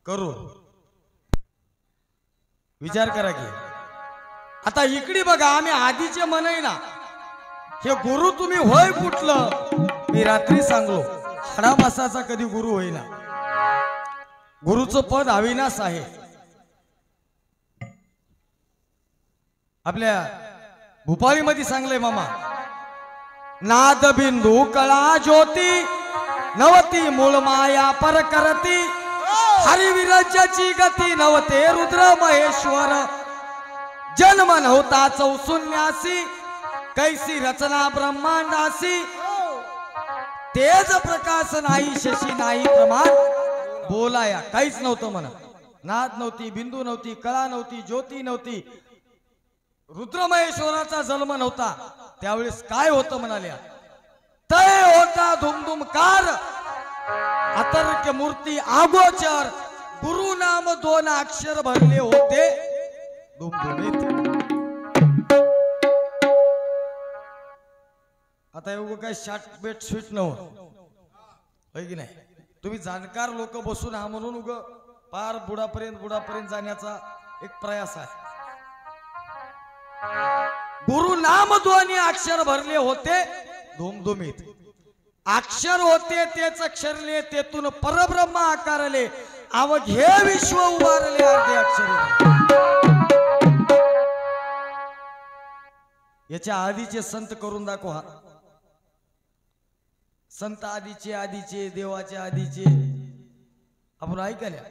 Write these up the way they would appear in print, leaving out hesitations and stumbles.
करू विचार करा की आता इकडे बघा आम्ही आधीचे म्हणय ना हे गुरु तुम्ही होय कुठलं मी रात्री सांगलो हाडामासाचा कधी गुरु होईना गुरुचं पद अविनाश आहे आपल्या भूपाळीमध्ये सांगलंय मामा नाद बिंदू कळा ज्योती नवती मूळ माया पर करती हरिविराज्याची गती नवते रुद्र महेश्वर जन्म नव्हता चौशून्यासी कैसी रचना ब्रह्मांडासी तेज प्रकाश नाही शशी नाही प्रमाण बोलाया काहीच नव्हतं म्हणा नाद नव्हती बिंदू नव्हती कळा नव्हती ज्योती नव्हती रुद्र महेश्वराचा जन्म नव्हता त्यावेळेस काय होतं म्हणाल्या तय होता धुमधुमकार अतर्क्य मूर्ती आगोचर गुरु नाम 2 अक्षर भरले होते धुमधुमीत आता एवढं काय शॉर्ट बेट स्वीट नव्हतं की नाही तुम्ही जाणकार लोक बसून हा म्हणून उग पार बुडापर्यंत जाण्याचा एक प्रयास आहे गुरु नाम 2 अक्षर भरले होते धुमधुमीत अक्षर होते तेच अक्षरले तेतून परब्रह्म आकारले अवघे विश्व उभारले अर्धे अक्षर याच्या आधीचे संत करून दाखवा हा संत आधीचे देवाचे आधीचे आपण ऐकल्या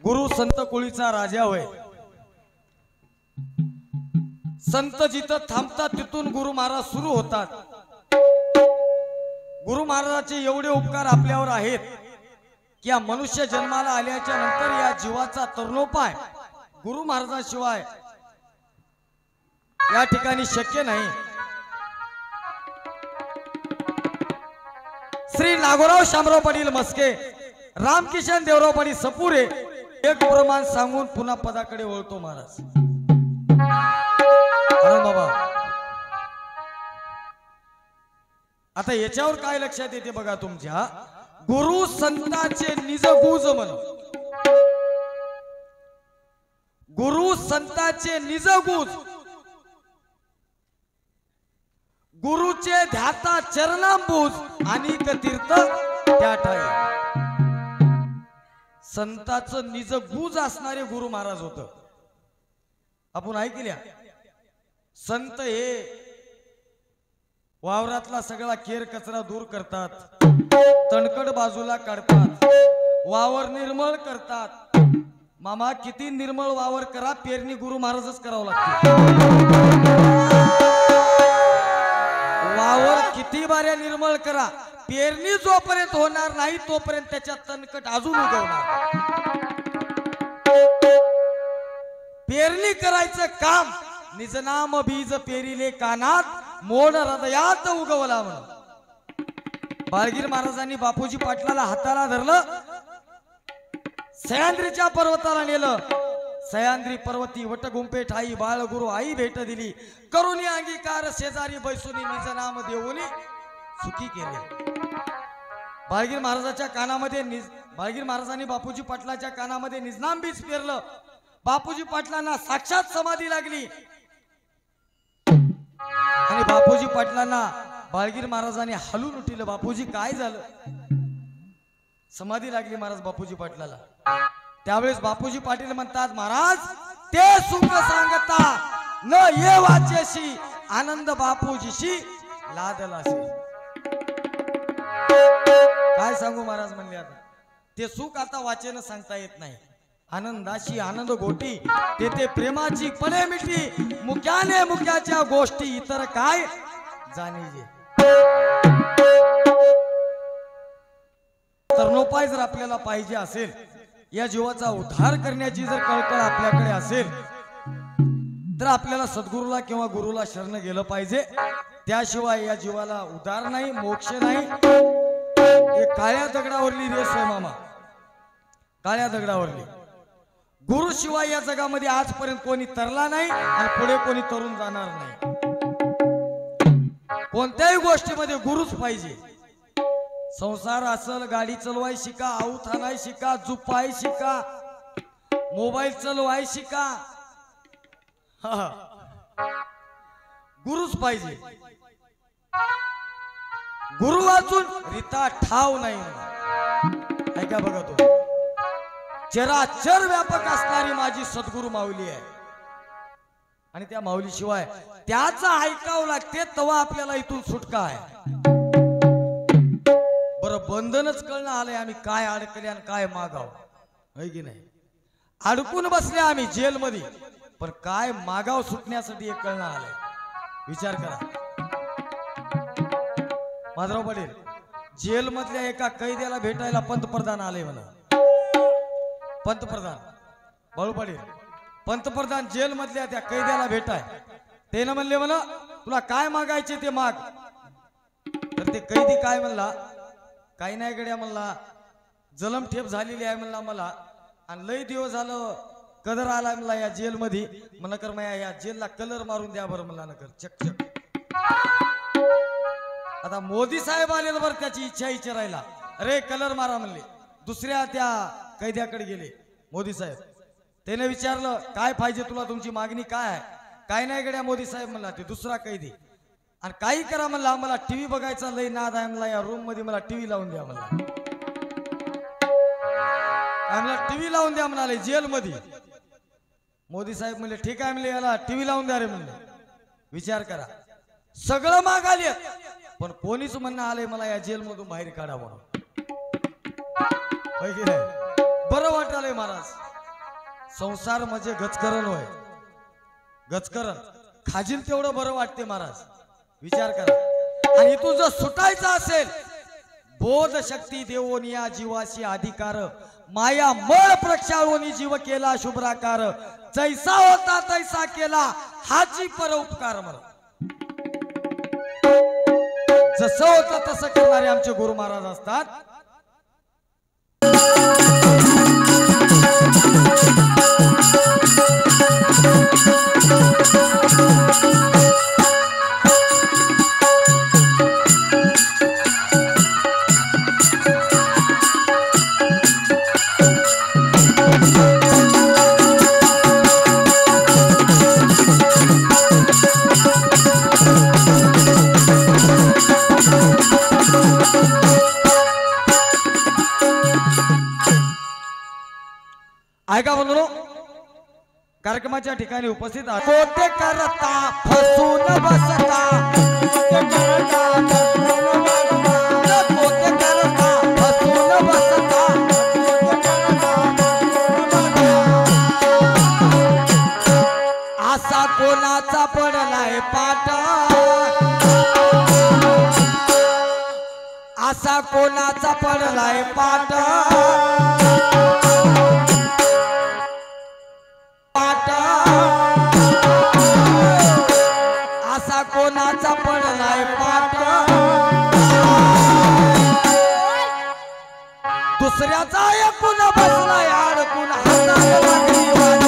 गुरु संत कुळीचा राजा होय संत जिथं थांबतात तिथून गुरु महाराज सुरू होतात गुरु महाराजाचे एवढे उपकार आपल्यावर आहेत की या मनुष्य जन्माला आल्याच्या नंतर या जीवाचा तरुणोपाय गुरु महाराजाशिवाय या ठिकाणी शक्य नाही श्री नागोराव शामराव पाटील मस्के रामकिशन देवराव पाटील सपुरे एक प्रमाण सांगून पुन्हा पदाकडे वळतो महाराज बाबा आता याच्यावर काय लक्षात येते बघा तुमच्या गुरु संतांचे निजगुज म्हण गुरु संतांचे निजगुज गुरुचे ध्याता चरणांबूज आणि तीर्थ त्या ठाई संतांचं निजगुज असणारे गुरु महाराज होत आपण ऐकल्या संत हे वावरातला सगळा केर कचरा दूर करतात तणकड बाजूला काढतात वावर निर्मळ करतात मामा किती निर्मळ वावर करा पेरणी गुरु महाराजच करावं लागते वावर किती बाऱ्या निर्मळ करा पेरणी जोपर्यंत होणार नाही तोपर्यंत त्याच्यात तणकट अजून उगवणार पेरणी करायचं काम निजनाम बीज पेरिले कानात मोड हृदयात उगवला म्हणून बाळगीर महाराजांनी बापूजी पाटलाला हाताला धरलं सह्याद्रीच्या पर्वताला नेलं सह्याद्री पर्वती वटगुंपे ठाई बाळगुरु आई भेट दिली करुणी अंगीकार शेजारी बैसुनी निज नाम देऊनी सुखी केले बाळगीर महाराजाच्या कानामध्ये बाळगीर महाराजांनी बापूजी पाटलाच्या कानामध्ये निजनाम बीज पेरलं बापूजी पाटलांना साक्षात समाधी लागली आणि बापूजी पाटलांना बाळगीर महाराजांनी हलून उठिलं बापूजी काय झालं समाधी लागली महाराज बापूजी पाटलाला त्यावेळेस बापूजी पाटील म्हणतात महाराज ते सुख सांगता न ये वाचेशी आनंद बापूजीशी लादलाशी काय सांगू महाराज म्हणले आता ते सुख आता वाचेनं सांगता येत नाही आनंदाशी आनंद गोटी तेथे प्रेमाची पणे मिठी मुक्याने मुक्याच्या गोष्टी इतर काय जाणीजे तरुणोपाय जर आपल्याला पाहिजे असेल या जीवाचा उद्धार करण्याची जर कळकळ आपल्याकडे असेल तर आपल्याला सद्गुरूला किंवा गुरुला शरण गेलं पाहिजे त्याशिवाय या जीवाला उद्धार नाही मोक्ष नाही हे काळ्या दगडावरली रेस आहे मामा काळ्या दगडावरली गुरु शिवाय या जगामध्ये आजपर्यंत कोणी तरला नाही आणि पुढे कोणी तरुण जाणार नाही कोणत्याही गोष्टीमध्ये गुरुच पाहिजे. संसार असल, गाडी चालवाय शिका, आऊत आणाय शिका, जुपाय शिका, मोबाईल चालवाय शिका, गुरुच पाहिजे. गुरु वाचून रीता ठाव नाही. ऐका बघा, तो चराचर व्यापक असणारी माझी सद्गुरु माऊली आहे. आणि त्या माऊली शिवाय त्याचं ऐकावं लागते, तेव्हा आपल्याला इथून सुटका आहे. बरं, बंधनच कळणं आलंय आम्ही काय अडकले आणि काय मागाव, है की नाही? अडकून बसले आम्ही जेल मध्ये, पण काय मागाव सुटण्यासाठी हे कळणं आलंय. विचार करा. माधवराव पाटील, जेल मधल्या एका कैद्याला भेटायला पंतप्रधान आले म्हणा. पंतप्रधान बाळू पाटील, पंतप्रधान जेल मधल्या त्या कैद्याला भेटाय. त्यानं म्हणले म्हणा, तुला काय मागायचे ते माग. तर ते कैदी काय म्हणला, काही नाही गड्या म्हणला, जलमठेप झालेली आहे म्हणला मला, आणि लय दिवस झालं कलर आला म्हणला या जेल मध्ये. म्हणा कर मग या जेलला कलर मारून द्या बरं म्हणला, नकर चक चक. आता मोदी साहेब आले बरं, त्याची इच्छा विचारायला, अरे कलर मारा म्हणले. दुसऱ्या त्या कैद्याकडे गेले मोदी साहेब. त्याने विचारलं, काय पाहिजे तुला, तुमची मागणी काय आहे? काय नाही गड्या मोदी साहेब म्हणला. ते दुसरा कैदी, आणि काही करा म्हणला, मला टीव्ही बघायचा लय नाद आहे म्हणला, या रूम मध्ये मला टीव्ही लावून द्या म्हणला. मला टीव्ही लावून द्या म्हणाले जेल मध्ये. मोदी साहेब म्हणले, ठीक आहे म्हणले, याला टीव्ही लावून द्या रे म्हणले. विचार करा, सगळं मागाले, पण कोणीच म्हणणं आलंय मला या जेल मधून बाहेर काढा म्हणून. बरं वाटालंय महाराज. संसार म्हणजे गचकरण होय, गचकरण. खाजील तेवढं बरं वाटते महाराज. विचार करा. आणि इथून जर सुटायचं असेल, बोध शक्ती देवोनी या जीवाशी अधिकार, माया मळ प्रक्षाळोनी जीव केला शुभ्राकार, जैसा होता तैसा केला हाची परोपकार. मला जसं होतं तसं करणारे आमचे गुरु महाराज असतात. ऐका बंधूंनो, कार्यक्रमाच्या ठिकाणी उपस्थित कोते करता फसून बसता, कोते करता फसून बसता, असा कोणाचा पडलाय पाट, असा कोणाचा पडलाय पाट, असा कोणाचा पडलाय पाट, दुसऱ्याचा ऐकून बसलाय अडकून हाताला लागली वाट.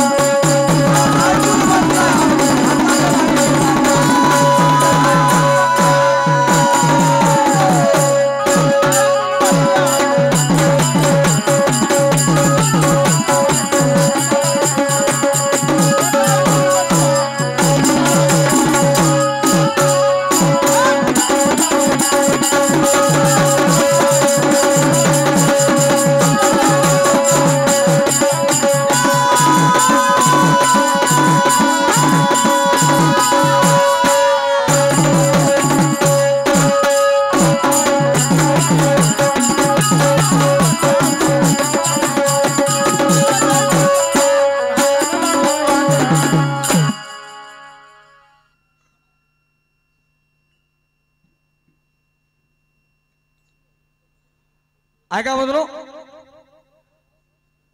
ऐका बंधूंनो,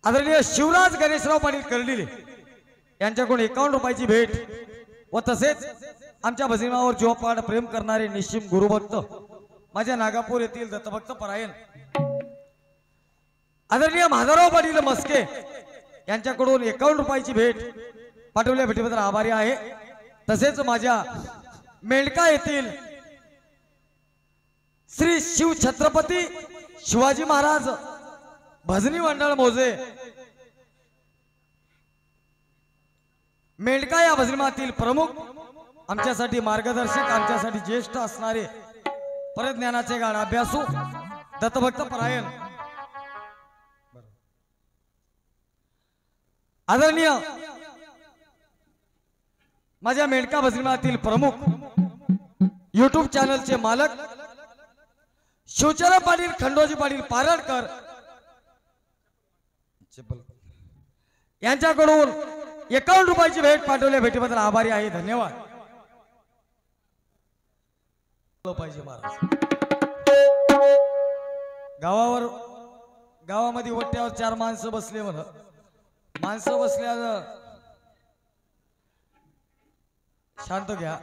आदरणीय शिवराज गणेशराव पाटील कर्डिले यांच्याकडून 51 रुपयाची भेट व तसेच आमच्या भजनावर जीवपाड प्रेम करणारे निश्चिम गुरुभक्त माझ्या नागापूर येथील दत्तभक्त परायण आदरणीय माधवराव पाटील मस्के यांच्याकडून 51 रुपयाची भेट पाठवल्या भेटीबद्दल आभारी आहे. तसेच माझ्या मेंढका येथील श्री शिव छत्रपती शिवाजी महाराज भजनी मंडळ मोजे मेंढका या भजनीमातील प्रमुख, आमच्यासाठी मार्गदर्शक, आमच्यासाठी ज्येष्ठ असणारे परज्ञानाचे गाढ अभ्यासू दत्तभक्त परायण आदरणीय माझ्या मेंढका भजनीमातील प्रमुख YouTube चॅनलचे मालक शिवचरण पाटील खंडोजी पाटील पारडकर यांच्याकडून 51 रुपयाची भेट पाठवल्या, भेटीबद्दल आभारी आहे, धन्यवाद. पाहिजे महाराज गावामध्ये वट्यावर 4 माणसं बसले म्हण, माणसं बसल्या शांत घ्या.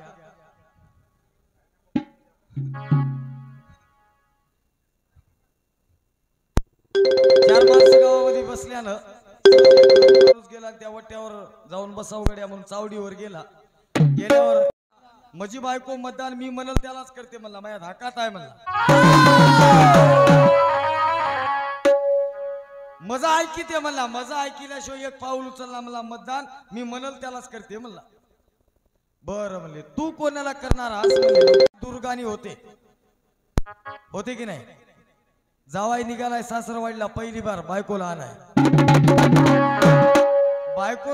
चार माणसं गावामध्ये बसल्यानं गेला त्या वट्यावर जाऊन बसाव गड्या म्हणून चावडीवर गेल्यावर माझी बायको मतदान मी म्हणल त्यालाच करते म्हणला, माझ्या धाकात आहे म्हणला. मजा ऐकी ते म्हणला, मजा ऐकिल्याशिवाय एक पाऊल उचलला म्हणला, मतदान मी म्हणल त्यालाच करते म्हणला. बरं म्हणले, तू कोणाला करणार आज म्हणले. दुर्गानी होते की नाही. जावाई निघालाय सासरवाडीला पहिली बार बायकोला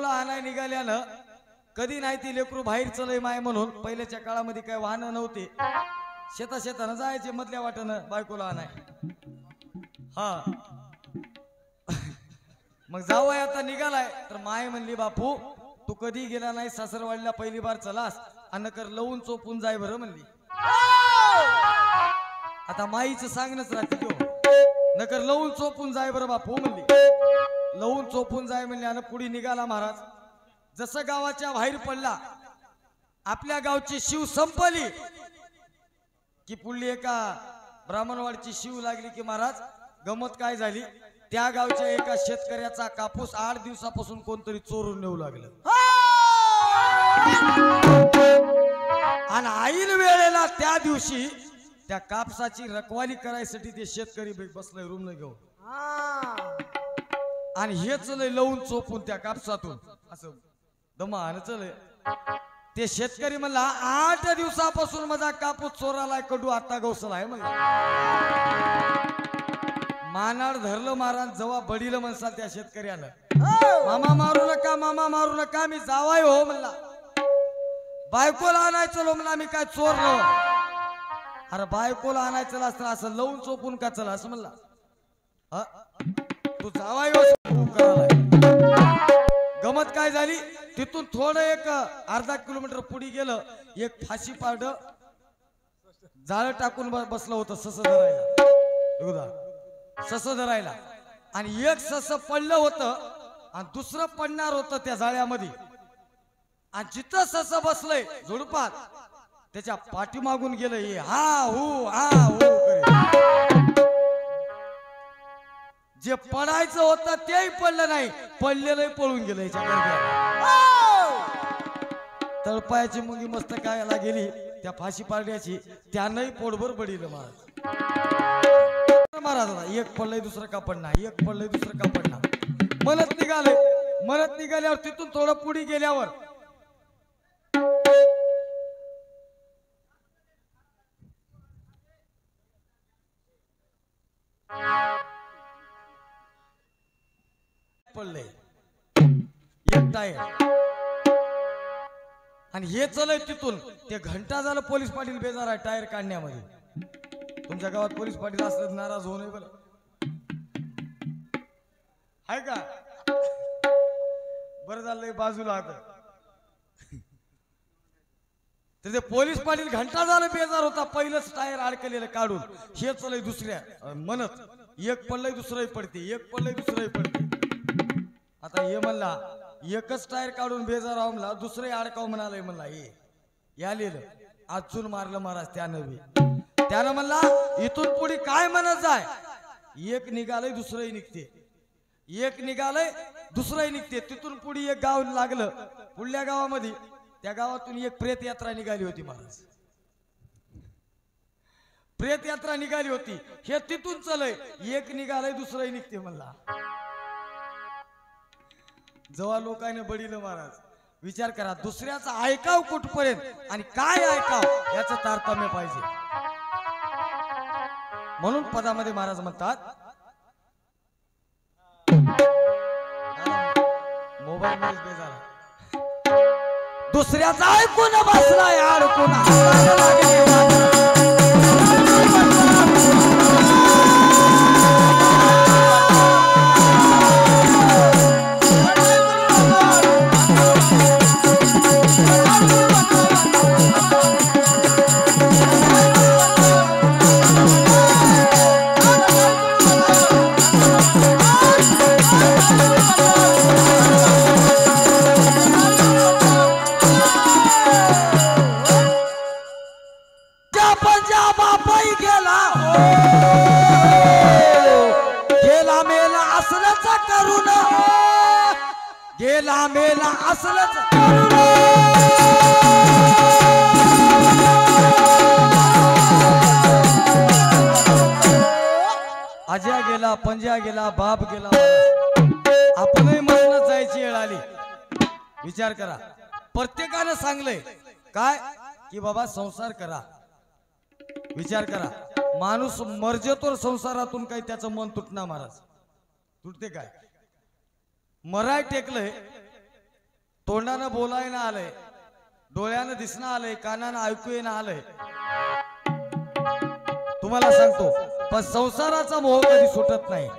आणाय निघाल्यानं कधी नाही ती लेकरू बाहेर चलय माय म्हणून पहिल्याच्या काळामध्ये काय वाहन नव्हते, शेतानं जायचे मधल्या वाटनं बायकोला आणाय. हा मग जावाई आता निघालाय तर माय म्हणली, बापू तू कधी गेला नाही सासरवाडीला पहिली बार चलास अन्न कर लवून चोपून जाय बरं म्हणली. आता माईचं सांगणच राहते, नकर लवून चोपून जाय बरं बापू म्हणली. लवून चोपून जाय म्हणले आणि पुढे निघाला महाराज. जसं गावाच्या बाहेर पडला, आपल्या गावची शिव संपली की पुढली एका ब्राह्मणवाडची शिव लागली की महाराज गमत काय झाली, त्या गावच्या एका शेतकऱ्याचा कापूस 8 दिवसापासून कोणतरी चोरून नेऊ लागलं. आणि ऐन वेळेला त्या दिवशी त्या कापसाची रखवाली करायसाठी ते शेतकरी बसलंय रूम न घेऊन, आणि हे चलय लवून चोपून त्या कापसातून असं दमान चलय. ते शेतकरी म्हणला, 8 दिवसापासून माझा कापूस चोरालाय कडू आता गवसलाय म्हणला. मानाड धरलं महाराज, जवा बडीलं म्हणसाल त्या शेतकऱ्यानं, मामा मारू नका, मामा मारू नका, मी जावाय हो म्हणला. बायकोला आणायचं लो म्हणला, मी काय चोर न. अरे बायकोला आणायचं असतं असं लवून चोपून का चला असं म्हणला. तू जावाय गमत काय झाली, तिथून थोडं एक अर्धा किलोमीटर पुढे गेलं, एक फाशी पारड जाळ टाकून बसलं होतं सस धरायला, आणि एक सस पडलं होतं आणि दुसरं पडणार होतं त्या जाळ्यामध्ये. आणि जिथं सस बसलंय झुडपात त्याच्या पाठीमागून गेलं हे हा हू जे पडायचं होतं तेही पडलं नाही, पडलेलं पळून गेलं. तळपायाची मुंगी मस्त कायला गेली त्या फाशी पाडण्याची, त्यानंही पोटभर बडीलं महाराज. एक पडलंय दुसरं का पडणार, एक पडलंय दुसरं का पडणार म्हणत निघाल्यावर तिथून थोडं पुढे गेल्यावर पडले एक टायर, आणि हे चलय तिथून ते घंटा झालं. पोलीस पाटील बेजार आहे टायर काढण्यामध्ये. तुमच्या गावात पोलीस पाटील असलं नाराज होऊ नये बरं, आहे का? बरं झालंय बाजूला आता. तर ते पोलीस पाटील घंटा झालं बेजार होता, पहिलंच टायर अडकलेलं काढून. हे चलय दुसऱ्या म्हणत, एक पडलंय दुसरंही पडते, एक पडलंय दुसरंही पडते. आता हे म्हणला एकच टायर काढून बेजार आहो म्हणला, दुसरंही अडकाव म्हणालय म्हणला. हे यालेलं आजून मारलं महाराज त्यानं म्हणला, इथून पुढे काय म्हणत जाय, एक निघालय दुसरंही निघते, एक निघालय दुसरंही निघते. तिथून पुढे एक गाव लागलं, पुढल्या गावामध्ये त्या गावातून एक प्रेत यात्रा निघाली होती महाराज. प्रेत यात्रा निघाली होती, हे तिथून चलय, एक निघालय दुसरंही निघते म्हणला. जेव्हा लोकांनी बडीलं महाराज, विचार करा दुसऱ्याचा ऐकाव कुठपर्यंत आणि काय ऐकाव याचं तारतम्य पाहिजे. म्हणून पदामध्ये महाराज म्हणतात, मोबाईल मध्येच बेजारा, दुसऱ्याचा ऐकून बसलाय अडकून हसायला लागले. गेला मेला असलच आज्या गेला, पंजा गेला, बाप गेला, आपणही मरणात जायची वेळ आली. विचार करा, प्रत्येकानं सांगलंय काय की बाबा संसार करा. विचार करा, माणूस मर्जेतोर संसारातून काही त्याचं मन तुटणार महाराज, तुटते काय? मराय टेकलंय, तोंडानं बोलायला आलंय, डोळ्यानं दिसणं आलंय, कानानं ऐकू येणं आलंय. तुम्हाला सांगतो, पण संसाराचा मोह कधी सुटत नाही.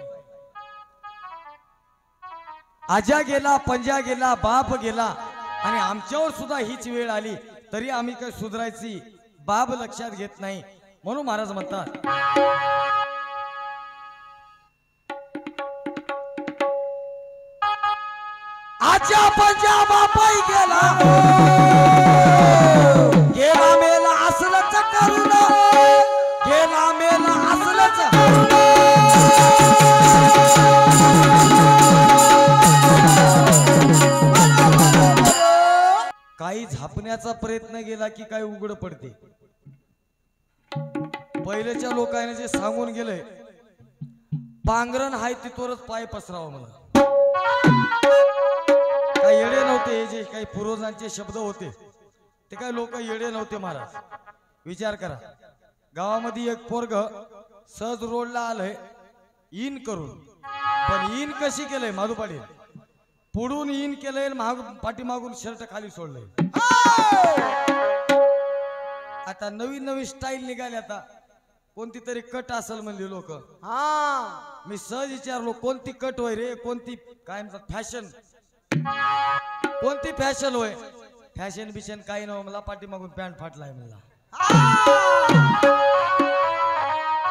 आजा गेला, पंजा गेला, बाप गेला आणि आमच्यावर सुद्धा हीच वेळ आली, तरी आम्ही काही सुधारायची बाब लक्षात घेत नाही. म्हणून महाराज म्हणतात, आजा पंजा बापाई गेला, गेला मेला असलच करून, गेला मेला असलच. काही झापण्याचा प्रयत्न केला की काही उघड पडते. पहिल्याच्या लोकांनी जे सांगून गेलंय, पांघरण हाय तिथवरच पाय पसरावं म्हणून. काही येडे नव्हते, हे जे काही पूर्वजांचे शब्द होते ते काही लोक येडे नव्हते महाराज. विचार करा, गावामध्ये एक पोरग सहज रोडला आलंय इन करून, पण इन कशी केलंय माधू पाटील, पुढून इन केलंय, पाठीमागून शर्ट खाली सोडलंय. आता नवीन नवीन स्टाईल निघाली, आता कोणती तरी कट असेल म्हणले लोक. हा, मी सहज विचारलो कोणती कट होय रे, कोणती काय म्हणतात फॅशन, कोणती फॅशन होय? फॅशन बिशन काही नव्ह मला, पाठीमागून पॅन्ट फाटलाय मला.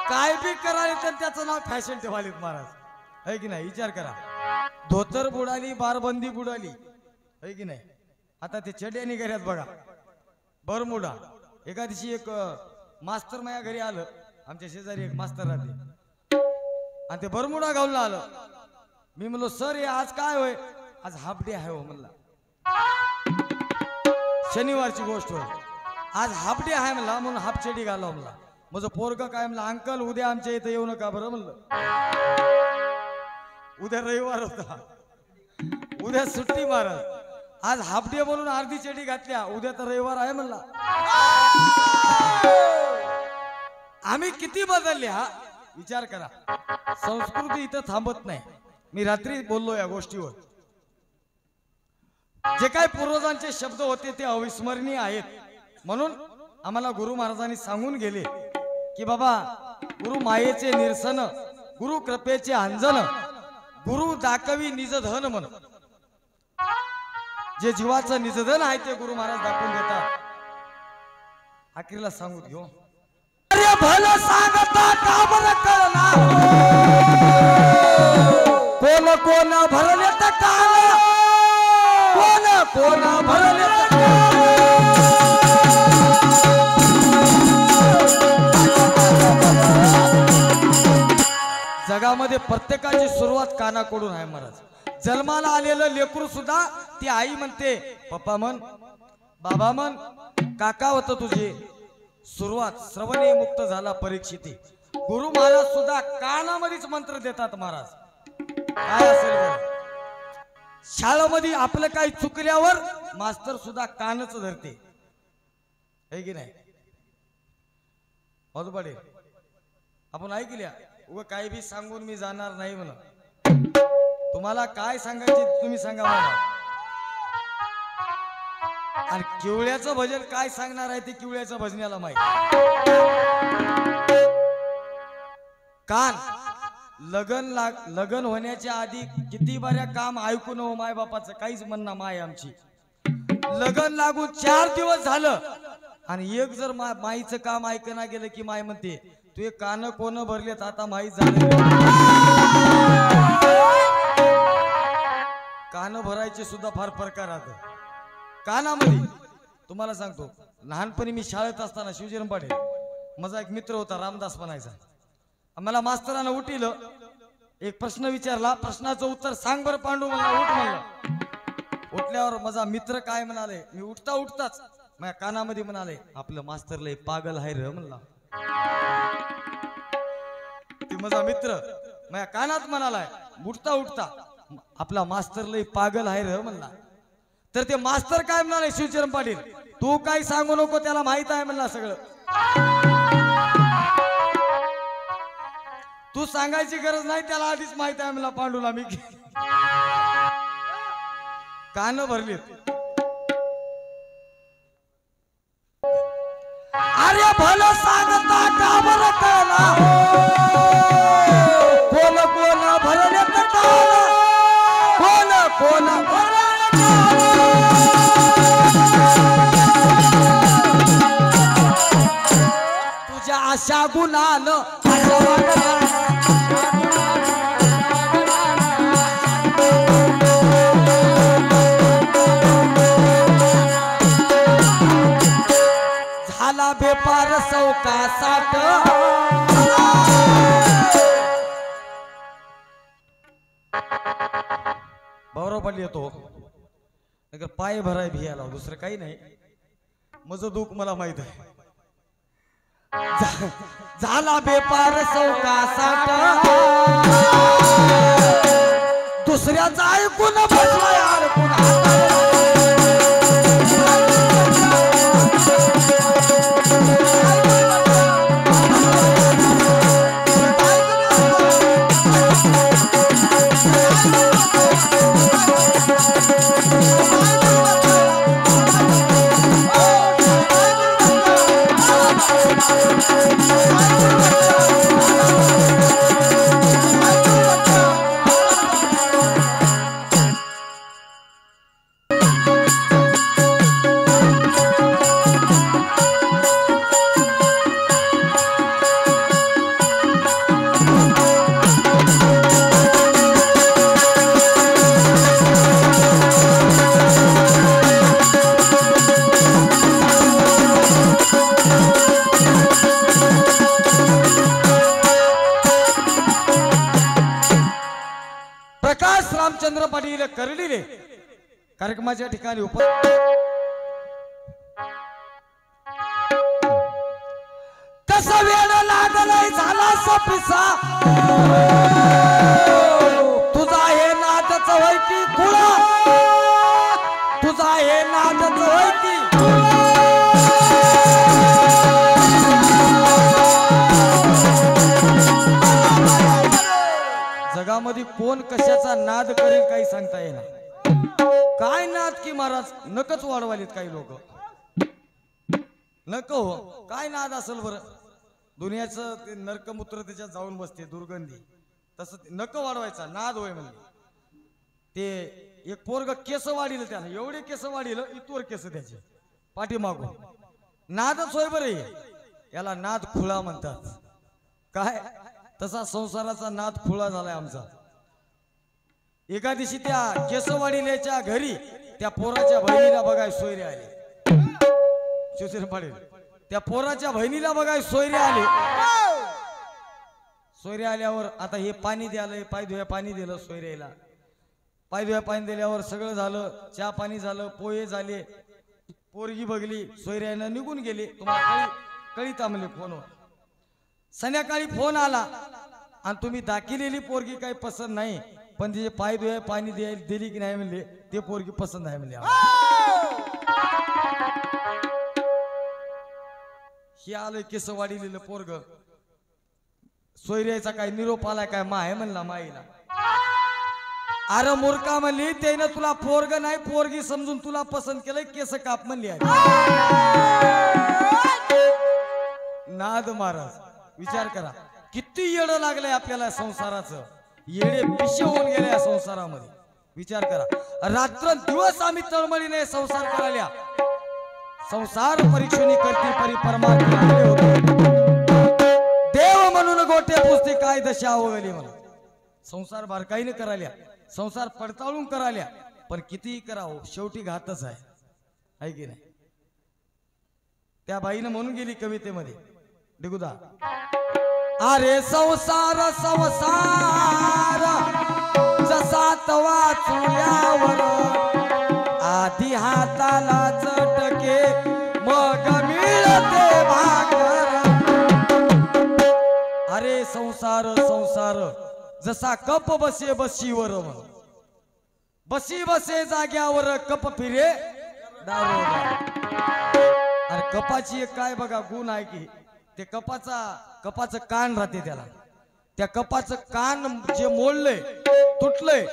काय बी करायला तर त्याचं नाव फॅशन ठेवालीत महाराज, है की नाही? विचार करा, धोतर बुडाली, बारबंदी बुडाली, है की नाही? आता ते चड्या निघाल्यात बघा, बरमुडा. एका दिवशी एक मास्तर माझ्या घरी आलं, आमच्या शेजारी एक मास्तर राहते, आणि ते बरमुडा घालून आलं. मी म्हणलो सर हे आज काय होय? आज हाफ डे आहे हो म्हणला, शनिवारची गोष्ट होय, आज हाफ डे आहे म्हणला, म्हणून हाफ चडी घाला म्हणला. माझं पोरग काय म्हणलं, अंकल उद्या आमच्या इथं येऊ नका बरं म्हणलं. उद्या रविवार होता, उद्या सुट्टी महाराज, आज हाफ डे म्हणून अर्धी चडी घातल्या, उद्या तर रविवार आहे म्हणला. आम्ही किती बदलले हा, विचार करा. संस्कृती इथं थांबत नाही. मी रात्री बोललो या गोष्टीवर, जे काही पूर्वजांचे शब्द होते ते अविस्मरणीय आहेत. म्हणून आम्हाला गुरु महाराजांनी सांगून गेले की बाबा, गुरु मायेचे निरसन, गुरु कृपेचे अंजन, गुरु दाखवी निजधन म्हण. जे जीवाचं निजधन आहे ते गुरु महाराज दाखवून देतात. अखेरला सांगू घेऊ, अरे भलं सांगता का बरं कळना, कोण कोण भरले तर काल, कोण कोण भरले तर जगामध्ये प्रत्येकाची सुरुवात कानाकडून आहे महाराज. जन्माला आलेलं लेकरू सुद्धा ती आई म्हणते, पप्पा म्हण, बाबा म्हण, काका होतं तुझे, सुरुवात श्रवणे मुक्त झाला परीक्षिती. गुरु महाराज सुद्धा कानामध्येच मंत्र देतात महाराज. काय असेल बरं? शाळेमध्ये आपलं काही चुकल्यावर मास्तर सुद्धा कानच धरते, है की नाही? पडेल आपण ऐकल्या व काही बी सांगून मी जाणार नाही म्हणून. तुम्हाला काय सांगायचे तुम्ही सांगा मला. आणि किवळ्याचं भजन काय सांगणार आहे ते किवळ्याच्या भजनाला माहिती. कान लगन होण्याच्या आधी किती बऱ्या काम ऐकून हो माय बापाचं काहीच म्हणणं माय आमची. लगन लागून 4 दिवस झालं आणि एक जर माईचं काम ऐकणं गेलं की माय म्हणते तू कान कोण भरलेत आता माहीत झालं. कान भरायचे सुद्धा फार प्रकार आहेत कानामध्ये. तुम्हाला सांगतो लहानपणी मी शाळेत असताना शिवजीराम पाटील माझा एक मित्र होता रामदास म्हणायचा. मला मास्तरानं उठिलं एक प्रश्न विचारला. प्रश्नाचं उत्तर सांग बरं पांडू म्हणला. उठ म्हणलं. उठल्यावर माझा मित्र काय म्हणाले मी उठताच माझ्या कानामध्ये म्हणाले आपलं मास्तर लय पागल आहे र म्हणला. ते माझा मित्र माझ्या कानात म्हणालाय उठता आपला मास्तर लय पागल आहे र म्हणला. तर ते मास्तर काय म्हणाले शिवचरण पाटील तू काय सांगू नको त्याला माहित आहे म्हणला सगळं. तू सांगायची गरज नाही त्याला आधीच माहित आहे म्हणला पांडूला. मी कान भरले. अरे भलं सांगता का बरं कळला कोण भरले तर कोण तुझ्या आशा गुणानं झाला बेपार चौकासात. बरोबर येतो नगर पाय भराय भियाला दुसरं काही नाही. माझं दुःख मला माहित आहे. झाला बेपार चौकासात दुसऱ्याचा ऐकून बसलाय अडकून. रामचंद्र पाटील करडीले कार्यक्रमाच्या ठिकाणी कसा वेळ लागलाय झाला सपिसा तुझा हे नादच होय की खुळा तुझा हे नादच होय की जगामध्ये कोण कशाचा नाद करेल काही सांगता येणार. काय नाद की महाराज नकच वाढवालीत काही लोक. नक हो काय नाद असेल बरं. दुनियाचं ते नरकमूत्र त्याच्यात जाऊन बसते दुर्गंधी. तसं नक वाढवायचा नाद होय म्हणजे. ते एक पोरग केस वाढील त्याला एवढे केस वाढील इतवर केस त्याचे पाठीमागून. नादच होय बरं. याला नाद खुळा म्हणतात. काय तसा संसाराचा नाद खुळा झालाय आमचा. एका दिवशी त्या केसवाडील्याच्या घरी त्या पोराच्या बहिणीला बघाय सोयरे आले. शिवसेना पाटील त्या पोराच्या बहिणीला बघाय सोयरे आले. सोयरे आल्यावर आता हे पाणी द्यालंय पाय धुया पाणी दिलं सोयऱ्याला. पाय धुया पाणी दिल्यावर सगळं झालं. चहा पाणी झालं पोहे झाले. पोरगी बघली सोयऱ्यानं निघून गेले. तुम्हाला कळीता म्हणले फोनवर. संध्याकाळी फोन आला आणि तुम्ही दाखिलेली पोरगी काही पसंत नाही, पण तिचे पाय धुये पाणी दिली की नाही म्हणले ते पोरगी पसंत आहे म्हणले. हे आलं केसवाडी लिहिलं पोरग. सोयऱ्याचा काय निरोप आलाय काय माय म्हणला माईला. अरे मूर्खा म्हणली त्यानं तुला पोरग नाही पोरगी समजून तुला पसंत केलंय, केस काप म्हणली. नाद महाराज विचार करा किती येड लागलंय आपल्याला संसाराचं. येडे पिशे होऊन गेले या संसारामध्ये. विचार करा रात्र दिवस आम्ही तळमळीने संसार करायला. संसार परीक्षणी करती परी परमार्थी आले होते. देव म्हणून गोटे पुसते काय दशा होगली म्हणा. संसार बारकाईने करायला, संसार पडताळून करायला, पण कितीही करावं शेवटी घातच आहे की नाही. त्या बाईनं म्हणून गेली कवितेमध्ये डिगुदा, अरे संसार संसार जसा तवा चुल्यावर आधी हाताला चटके मग मिळते भाकर. अरे संसार संसार जसा कप बसे बशीवर, बसी बसे जाग्यावर कप फिरे दारोदार. अरे कपाची एक काय बघा गुण आहे की ते कपाचं कान राहते त्याला. त्या कपाचं कान जे मोडलंय तुटलंय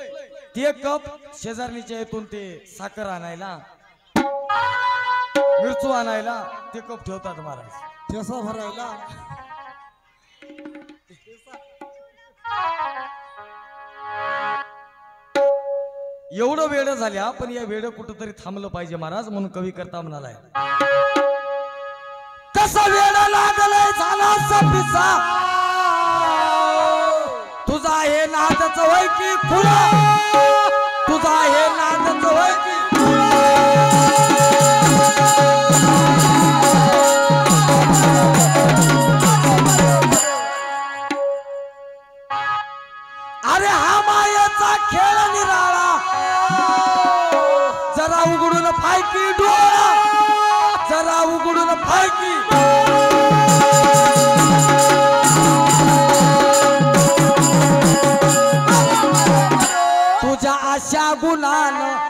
ते कप शेजारणीच्या येथून ते साखर आणायला मिरचू आणायला ते कप ठेवतात महाराज. ठेसा भरायला एवढं वेळ झाल्या, पण या वेळ कुठंतरी थांबलं पाहिजे महाराज. म्हणून कवी करता म्हणालाय, कसा वेळ लागलाय झाला पिसा तुझा हे नादच वय की खुला, तुझा हे नादच वय की. अरे हा मायाचा खेळ निराळा जरा उघडून फायकी डोळा, जरा उघडून फायकी. तुझ्या आशा गुणानं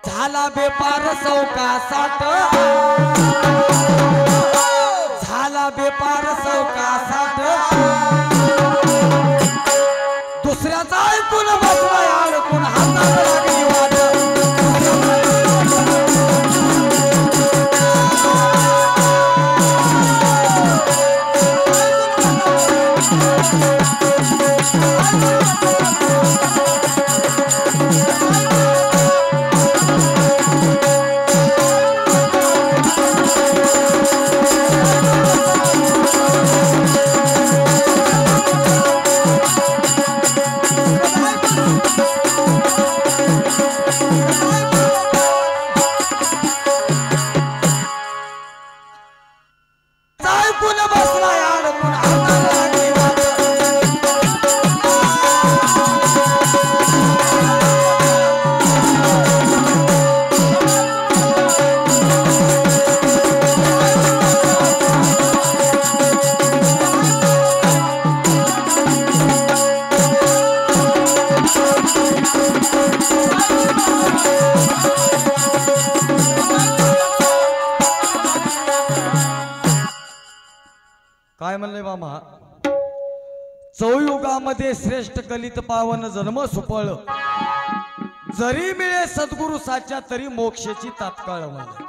झाला बेपार चौकासाट, झाला बेपार चौकासाट. दुसऱ्याचा ऐकून बसला अडकून हातात लागली वाट. काय म्हणले मामा, चौयुगामध्ये श्रेष्ठ कलित पावन जन्म सुफळ, जरी मिळे सद्गुरु साच्या तरी मोक्षाची तात्काळ. म्हणजे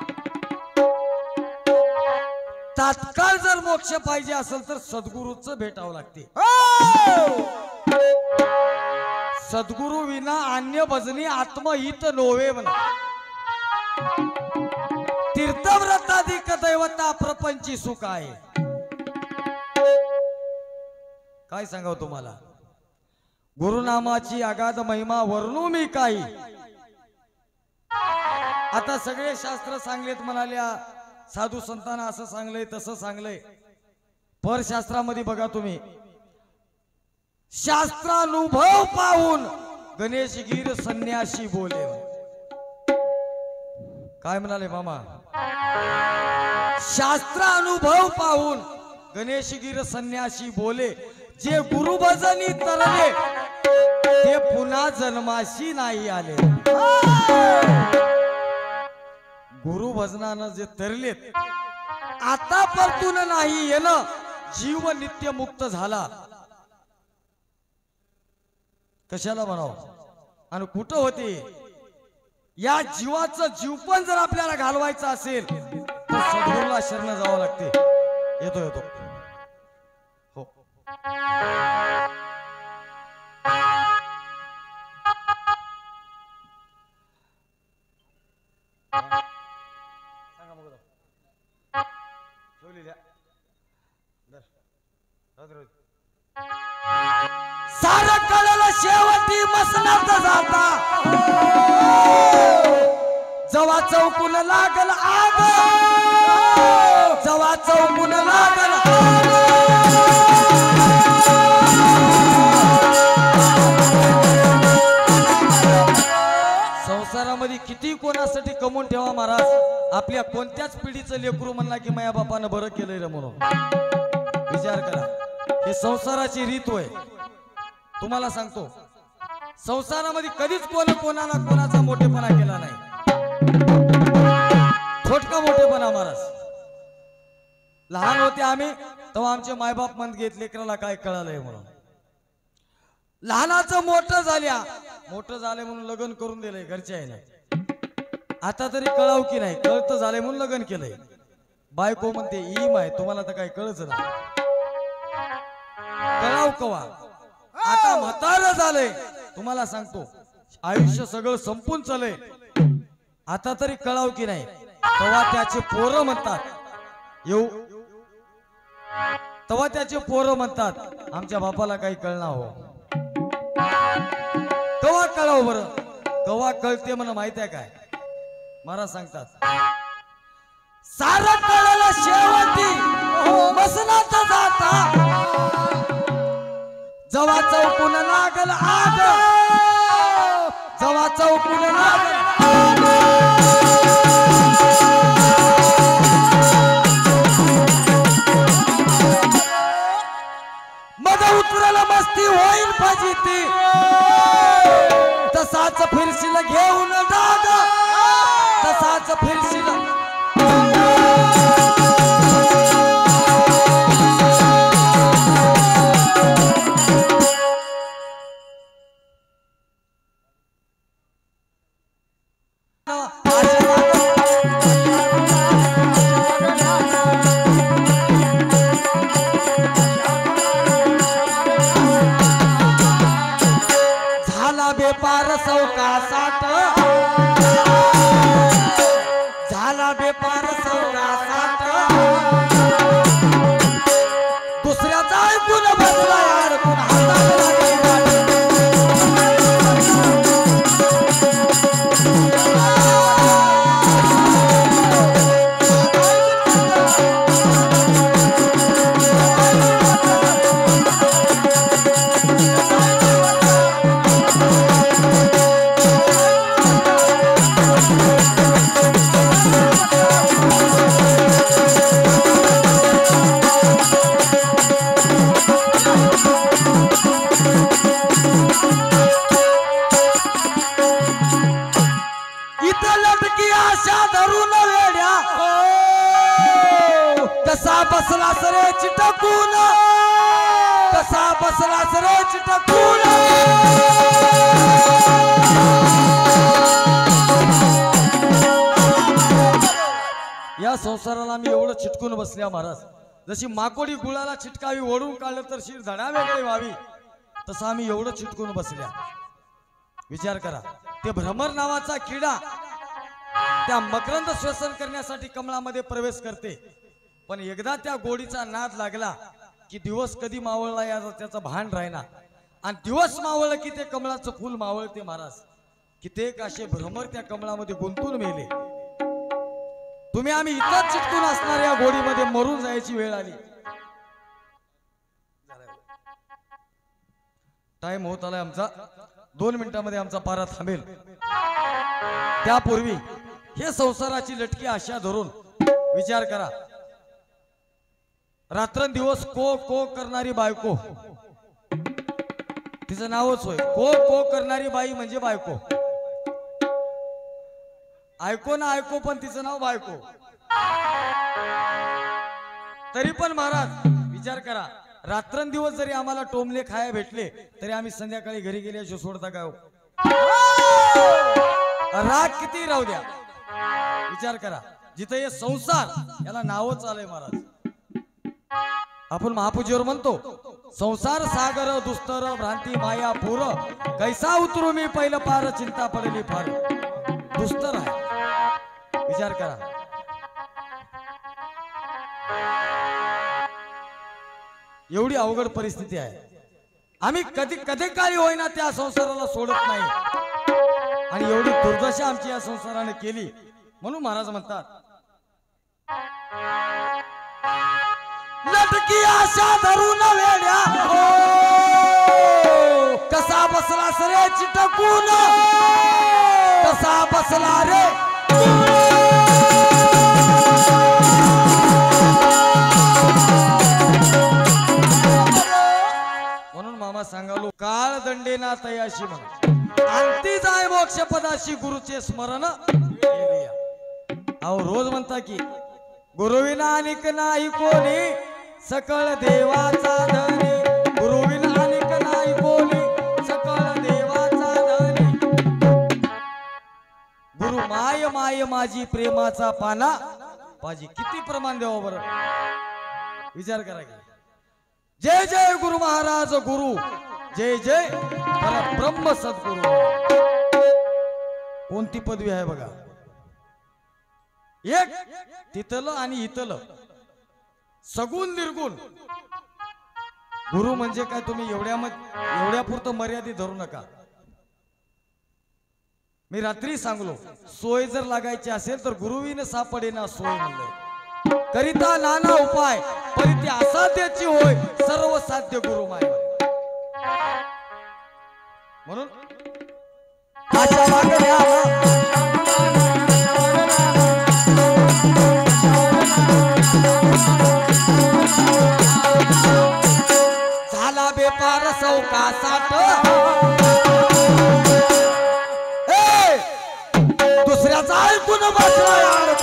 तात्काळ जर मोक्ष पाहिजे असेल तर सद्गुरूच भेटावं लागते. सद्गुरु विना अन्य भजनी आत्महित नोवे म्हणा. तीर्थव्रताधिक दैवता प्रपंची सुख आहे. काय सांगाव तुम्हाला, गुरुनामाची अगाध महिमा वर्णू मी काही. आता सगळे शास्त्र सांगलेत म्हणाल्या, साधू संतांना असं सांगलंय तसं सांगलंय. परशास्त्रामध्ये बघा तुम्ही शास्त्रानुभव पाहून गणेशगीर संन्यासी बोले. काय म्हणाले मामा? शास्त्रानुभव पाहून गणेशगीर संन्यासी बोले, जे गुरुभजनी तरले ते पुन्हा जन्माशी नाही आले. गुरुभजनानं जे तरलेत आता परतून नाही येणं, जीव नित्य मुक्त झाला. कशाला म्हणावं आणि कुठं होते? या जीवाचं जीवपण जर आपल्याला घालवायचं असेल तर सद्गुरूला शरण जावं लागते. येतो येतो हो. सारं कळलं शेवटी मसनात जाता, जवा चौकून लागल आग, जवा चौकून लागल आग. संसारामध्ये किती कोणासाठी कमवून ठेवा महाराज, आपल्या कोणत्याच पिढीचं लेकरू म्हणला की माया बापानं बरं केलंय रे म्हणून. विचार करा, हे संसाराची रीत होय. तुम्हाला सांगतो, संसारामध्ये कधीच कोणाला कोणाचा मोठेपणा केला नाही. छोटका मोठेपणा महाराज. लहान होते आम्ही तेव्हा आमचे मायबाप म्हणत घेत लेकराला काय कळालंय म्हणून. लहानाचं मोठं झाले म्हणून लग्न करून दिलंय घरच्या आहे. आता तरी कळाव की नाही, कळत झाले म्हणून लग्न केलंय. बायको म्हणते ई माय तुम्हाला तर काही कळच ना, कळाव कवा. आता म्हातारं झालंय, तुम्हाला सांगतो आयुष्य सगळं संपून चालय, आता तरी कळाव की नाही. तेव्हा त्याचे पोरं म्हणतात तेव्हा त्याचे पोरं म्हणतात आमच्या बापाला काही कळणार हो. कवा कळाव बरं, कवा कळते म्हणून माहित आहे काय महाराज सांगतात. सारं कळलं शेवटी मसनात जाता, जवा चौकून लागल आग, जवा चौकून लागल आग. मग उतरल मस्ती होईल फजिती, तसाच फिरशील घेऊन डाग, तसाच फिरशील. बेपार चौकासाट, झाला बेपार चौकासाट, दुसऱ्याचा ऐकून बसला यार कोण बसला सरे चिटकून, कसा बसला सरे चिटकून. या संसाराला मी एवढं चिटकून बसल्या महाराज, जशी माकोडी गुळाला चिटकावी ओढून काढलं तर शिर धडा वेगळी व्हावी, तसं आम्ही एवढं चिटकून बसल्या. विचार करा, ते भ्रमर नावाचा किडा त्या मकरंद श्वसन करण्यासाठी कमळामध्ये प्रवेश करते, पण एकदा त्या गोडीचा नाद लागला की दिवस कधी मावळला याचा त्याचं भान राहिना, आणि दिवस मावळलं की ते कमळाचं फूल मावळते महाराज. कित्येक असे भ्रमर त्या कमळामध्ये गुंतून मेले. तुम्ही आम्ही इथंच चिटकून असणार या गोडीमध्ये मरून जायची वेळ आली. टाइम होत आलाय आमचा 2 मिनिटांमध्ये आमचा पारा थांबेल त्यापूर्वी हे संसाराची लटकी आशा धरून विचार करा रात्रंदिवस को को करणारी बायको तिचं नावच होय को को करणारी बाई म्हणजे बायको ऐको ना ऐको पण तिचं नाव बायको तरी पण महाराज विचार करा रात्रंदिवस जरी आम्हाला टोमले खाया भेटले तरी आम्ही संध्याकाळी घरी गेल्याशिवाय सोडता काय राग किती राहू द्या विचार करा जिथे हे संसार याला नावच आलंय महाराज आपण महापूजीवर म्हणतो संसार सागर दुस्तर भ्रांती माया पूर कैसा उतरू मी पहिलं पार चिंता पडली फार दुस्तर आहे विचार करा एवढी अवघड परिस्थिती आहे आम्ही कधी कधी काळी होईना त्या संसाराला सोडत नाही आणि एवढी दुर्दशा आमची या संसाराने केली म्हणून महाराज म्हणतात लटकी आशा धरून वेड्या कसा बसला रे चिटकून कसा बसला रे म्हणून मामा सांगालो काळ दंडेना तयाशी म्हणा अंती जाय मोक्ष पदाशी गुरुचे स्मरण अहो रोज म्हणता की गुरुविना अनिक नाही कोणी सकळ देवाचा धनी गुरुविना अनिक नाही कोणी सकळ देवाचा धनी गुरु माय माय माझी प्रेमाचा पाना पाजी किती प्रमाण द्यावं बरं विचार करा की जय जय गुरु महाराज गुरु जय जय परब्रह्म सद्गुरु कोणती पदवी आहे बघा एक तिथलं आणि इथलं सगुण निर्गुण गुरु म्हणजे काय तुम्ही एवढ्या पुरतं मर्यादित धरू नका मी रात्री सांगलो सोय जर लागायची असेल तर गुरुविने सापडेना सोय म्हणलंय करिता नाना उपाय परिती असाध्याची होय सर्व साध्य गुरु माय म्हणून आशा मागण्या झाला बेपार सौका साठ दुसऱ्याचा ऐकून बसला यार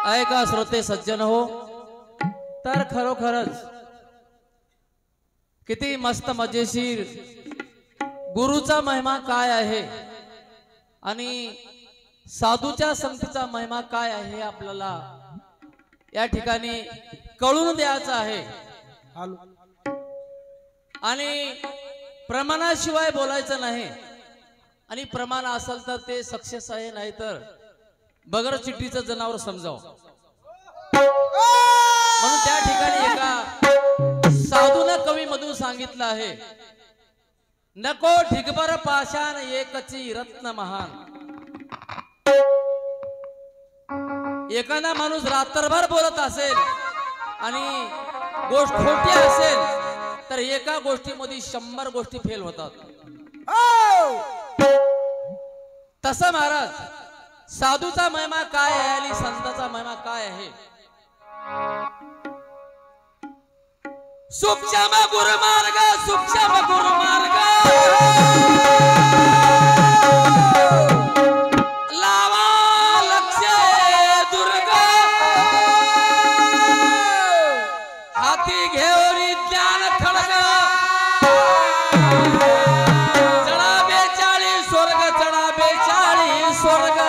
ऐका श्रोते सज्जन हो तर खरोखरच किती मस्त मजेशीर गुरुचा महिमा काय आहे आणि साधूच्या संगतीचा महिमा काय आहे आपल्याला या ठिकाणी कळून द्यायचं आहे आणि प्रमाणाशिवाय बोलायचं नाही आणि प्रमाण असेल तर ते सक्सेस आहे नाही तर बगर चिठ्ठीचं जनावर समजाव म्हणून त्या ठिकाणी एका साधूने कवी मधून सांगितलं आहे नको ढिगभर पाषाण एकची रत्न महान एखादा माणूस रात्रभर बोलत असेल आणि गोष्ट खोटी असेल तर एका गोष्टीमध्ये 100 गोष्टी फेल होतात. तसं महाराज साधूचा महिमा काय आहे आणि संताचा महिमा काय आहे. सूक्ष्म गुरुमार्ग सूक्ष्म गुरुमार्ग लावा लक्ष दुर्ग हाती घेऊन ज्ञान खडग चढा 42 स्वर्ग चढा 42 स्वर्ग.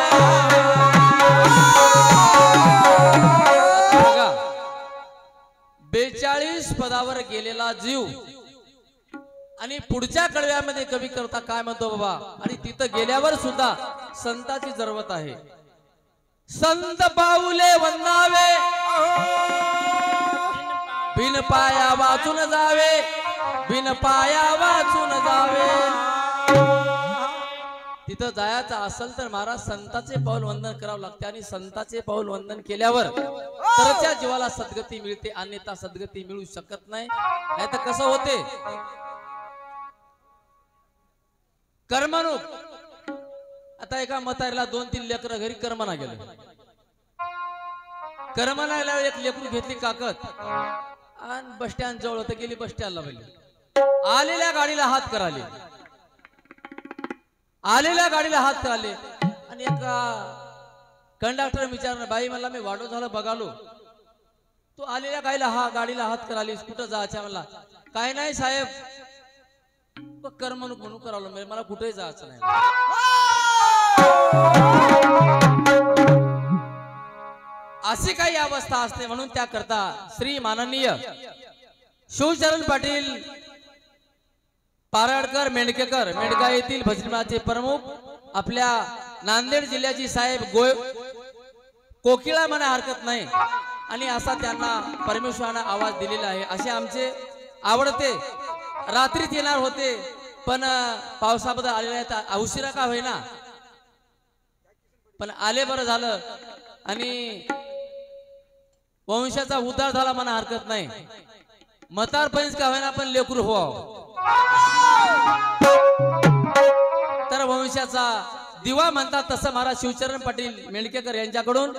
42 पदावर गेलेला जीव आणि पुढच्या कडव्यामध्ये कवी करता काय म्हणतो बाबा. आणि तिथं गेल्यावर सुद्धा संताची जरवत आहे. संत पाऊले वंदावे बिन पाया वाचून जावे बिन पाया वाचून जावे. तिथं जायचं असेल तर महाराज संताचे पाऊल वंदन करावं लागते आणि संताचे पाऊल वंदन केल्यावर तरच्या जीवाला सद्गती मिळते अन्यथा सद्गती मिळू शकत नाही. नाहीतर कसं होते कर्मणूक. आता एका म्हातारीला 2-3 लेकरं घरी कर्मना गेले. कर्मना एक लेकरू घेतली काकत आणि बस स्टँड जवळ होतं गेली बस स्टँडला बोलली. आलेल्या गाडीला हात कराले आलेल्या गाडीला हात कराले आणि एका कंडक्टर विचारलं बाई मला मी वाढो झालं बघालो तू आलेल्या गाडीला हात करालीस कुठं जायचं. मला काय नाही साहेब कर्मणूक म्हणून करावलं मला कुठेही जायचं नाही. अशी काही अवस्था असते. म्हणून त्याकरता श्री माननीय शिवचरण पाटील पारडकर मेंढकेकर मेंढका येथील भजनाचे प्रमुख आपल्या नांदेड जिल्ह्याची साहेब कोकिळा म्हणा हरकत नाही आणि असा त्यांना परमेश्वराने आवाज दिलेला आहे. असे आमचे आवडते रात्रीत येणार होते पण पावसाबद्दल आलेले आहेत. उशिरा का होईना पण आले बरं झालं आणि वंशाचा उद्धार झाला म्हणा हरकत नाही. म्हातारपणीच का होईना पण लेकरू व्हावं तर वंशाचा दिवा म्हणतात. तसं महाराज शिवचरण पाटील मेंढकेकर यांच्याकडून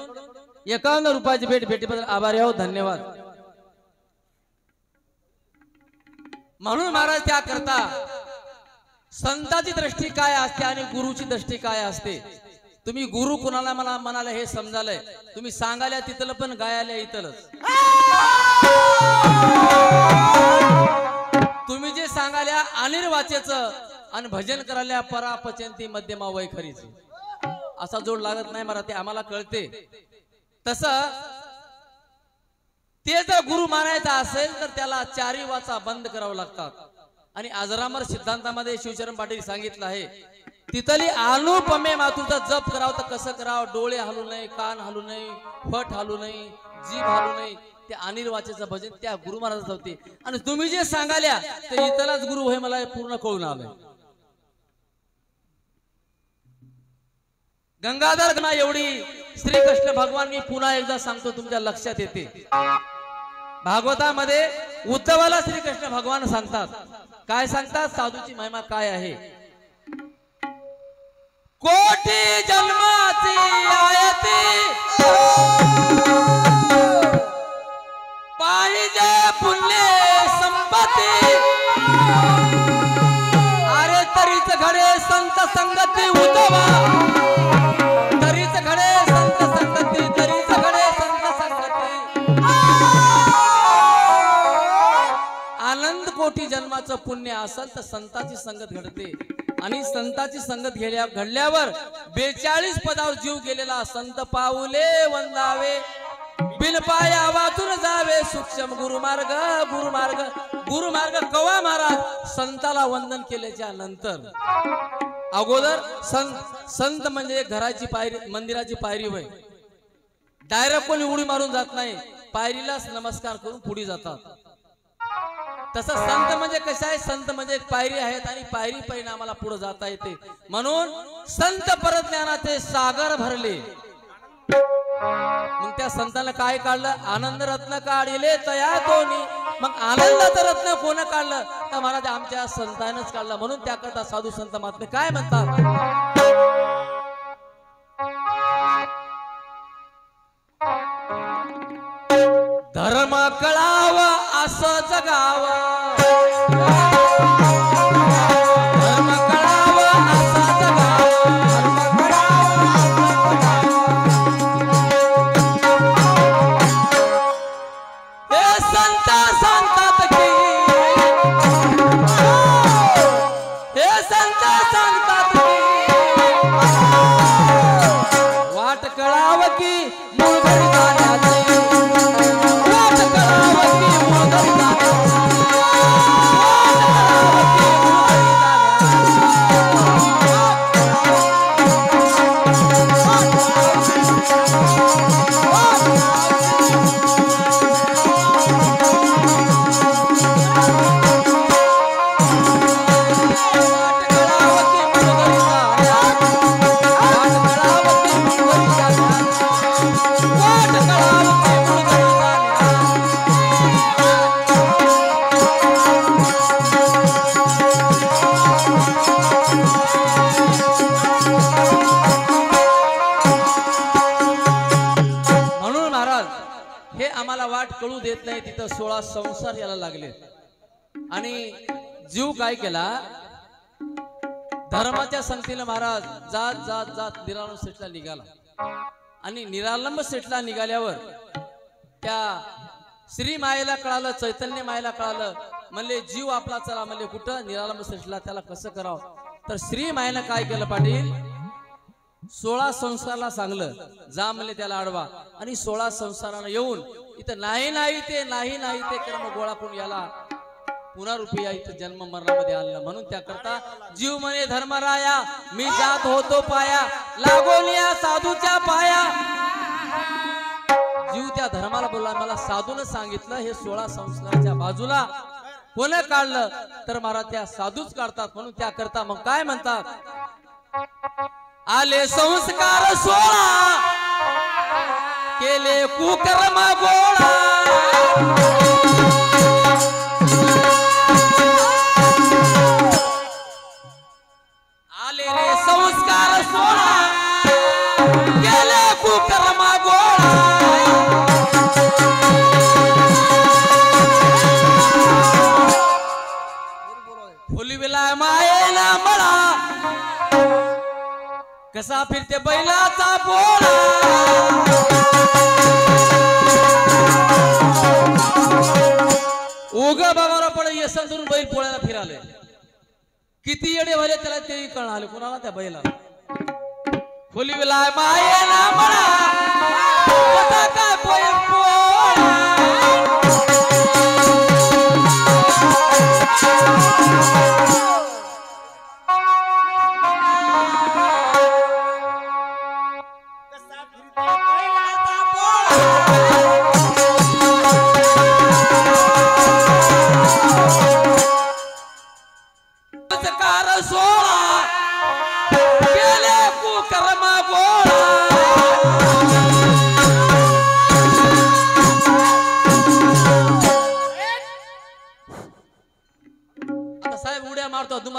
51 रुपयाची भेट भेटीबद्दल आभारी आहोत. धन्यवाद. म्हणून महाराज त्या करता संताची दृष्टी काय असते आणि गुरुची दृष्टी काय असते. तुम्ही गुरु कुणाला मला म्हणाले हे समजालय. तुम्ही सांगायला तिथलं पण गायला इथलच. तुम्ही जे सांगाल्या अनिर्वाचेचं आणि भजन करायला परापचंती मध्यमा वैखरीच असा जोड लागत नाही मला ते आम्हाला कळते. तसं ते जर गुरु मानायचा असेल तर त्याला 4 वाचा बंद करावं लागतात. आणि अजरामर सिद्धांतामध्ये शिवचरण पाटील सांगितलं आहे तिथली अनुपमे मातूचा जप करावं तर कसं करावं. डोळे हलू नये कान हलू नये फट हलू नये जीभ हलू नये. ते अनिर्वाचेचं भजन त्या गुरु महाराजाचं होते. आणि तुम्ही जे सांगाल्या ते इतरच गुरु होय मला पूर्ण कळून आलंय. गंगाधर घना एवढी श्रीकृष्ण भगवान मी पुन्हा एकदा सांगतो तुमच्या लक्षात येते. भागवतामध्ये उद्धवाला श्रीकृष्ण भगवान सांगतात काय सांगतात साधूची महिमा काय आहे. कोटी जन्माची आयती पाहिजे पुण्य संपत्ती अरे तरीच घडे संत संगती उद्धवा तरीच घडे संत संगती तरीच घडे संत संगती. आनंद कोटी जन्माचं पुण्य असेल तर संताची संगत घडते. आणि संताची संगत घडल्यावर 42 पदावर जीव गेलेला संत पाऊले वंदावे बिन पाया वाचून जावे सूक्ष्म गुरुमार्ग गुरुमार्ग गुरुमार्ग कवा महाराज संताला वंदन केल्याच्या नंतर. अगोदर संत म्हणजे घराची पायरी मंदिराची पायरी होय. डायरेक्ट कोणी उडी मारून जात नाही पायरीलाच नमस्कार करून पुढे जातात. तसं संत म्हणजे कसं आहे संत म्हणजे एक पायरी आहेत आणि पायरी पायरीने आम्हाला पुढे जाता येते. म्हणून संत परज्ञानाचे सागर भरले मग त्या संतांना काय काढलं? आनंद रत्न काढले तया दोन्ही. मग आनंदाचं रत्न कोण काढलं? तर महाराज आमच्या संतानच काढलं. म्हणून त्याकरता साधू संत महात्मे काय म्हणतात? धर्म कळावा असं जगावं, धर्म कळावा असं जगावं, हे संत सांगतात की, हे संत सांगतात की, वाट कळाव की मुळगडी जाण्याची, वाट कळाव की मुळगडी जाण्याची, वाट कळाव की वाट कळू देत नाही. तिथं 16 संसार याला लागले. आणि जीव काय केला? धर्माच्या संगतीला महाराज जात जात जात निरालंब सेटला निघाला. आणि निरालंब सेटला निघाल्यावर त्या श्री मायेला कळालं, चैतन्य मायेला कळालं. म्हणले जीव आपला चला. म्हणले कुठं? निरालंब सेटला. त्याला कसं करावं? तर श्री मायेनं काय केलं पाटील? 16 संसाराला सांगलं जा म्हणले त्याला अडवा. आणि 16 संसाराला येऊन इथं नाही नाही ते कर्म गोळा करून याला पुन्हा रुपया इथं जन्म मरणामध्ये आणलं. म्हणून त्याकरता जीव म्हणे धर्मराया मी जात होतो पाया, लागोनिया साधूच्या पाया. जीव त्या धर्माला बोलला. मला साधून सांगितलं हे 16 संस्काराच्या बाजूला कोण काढलं? तर महाराज त्या साधूच काढतात. म्हणून त्याकरता मग काय म्हणतात? आले संस्कार 16 केले कुकर्म गोळा, आले रे संस्कार 16 केले कुकर्म गोळा. फुलविला मायेला मळा, कसा फिरते बैलाचा पोळा. उग बघायला पडे येसन धरून बैल पोळ्याला फिराले. किती येडे भले त्याला तेही कळाले. कुणाला? त्या बैलाला. फुलविला मायेला मळा, कसा काय बैल पोळा.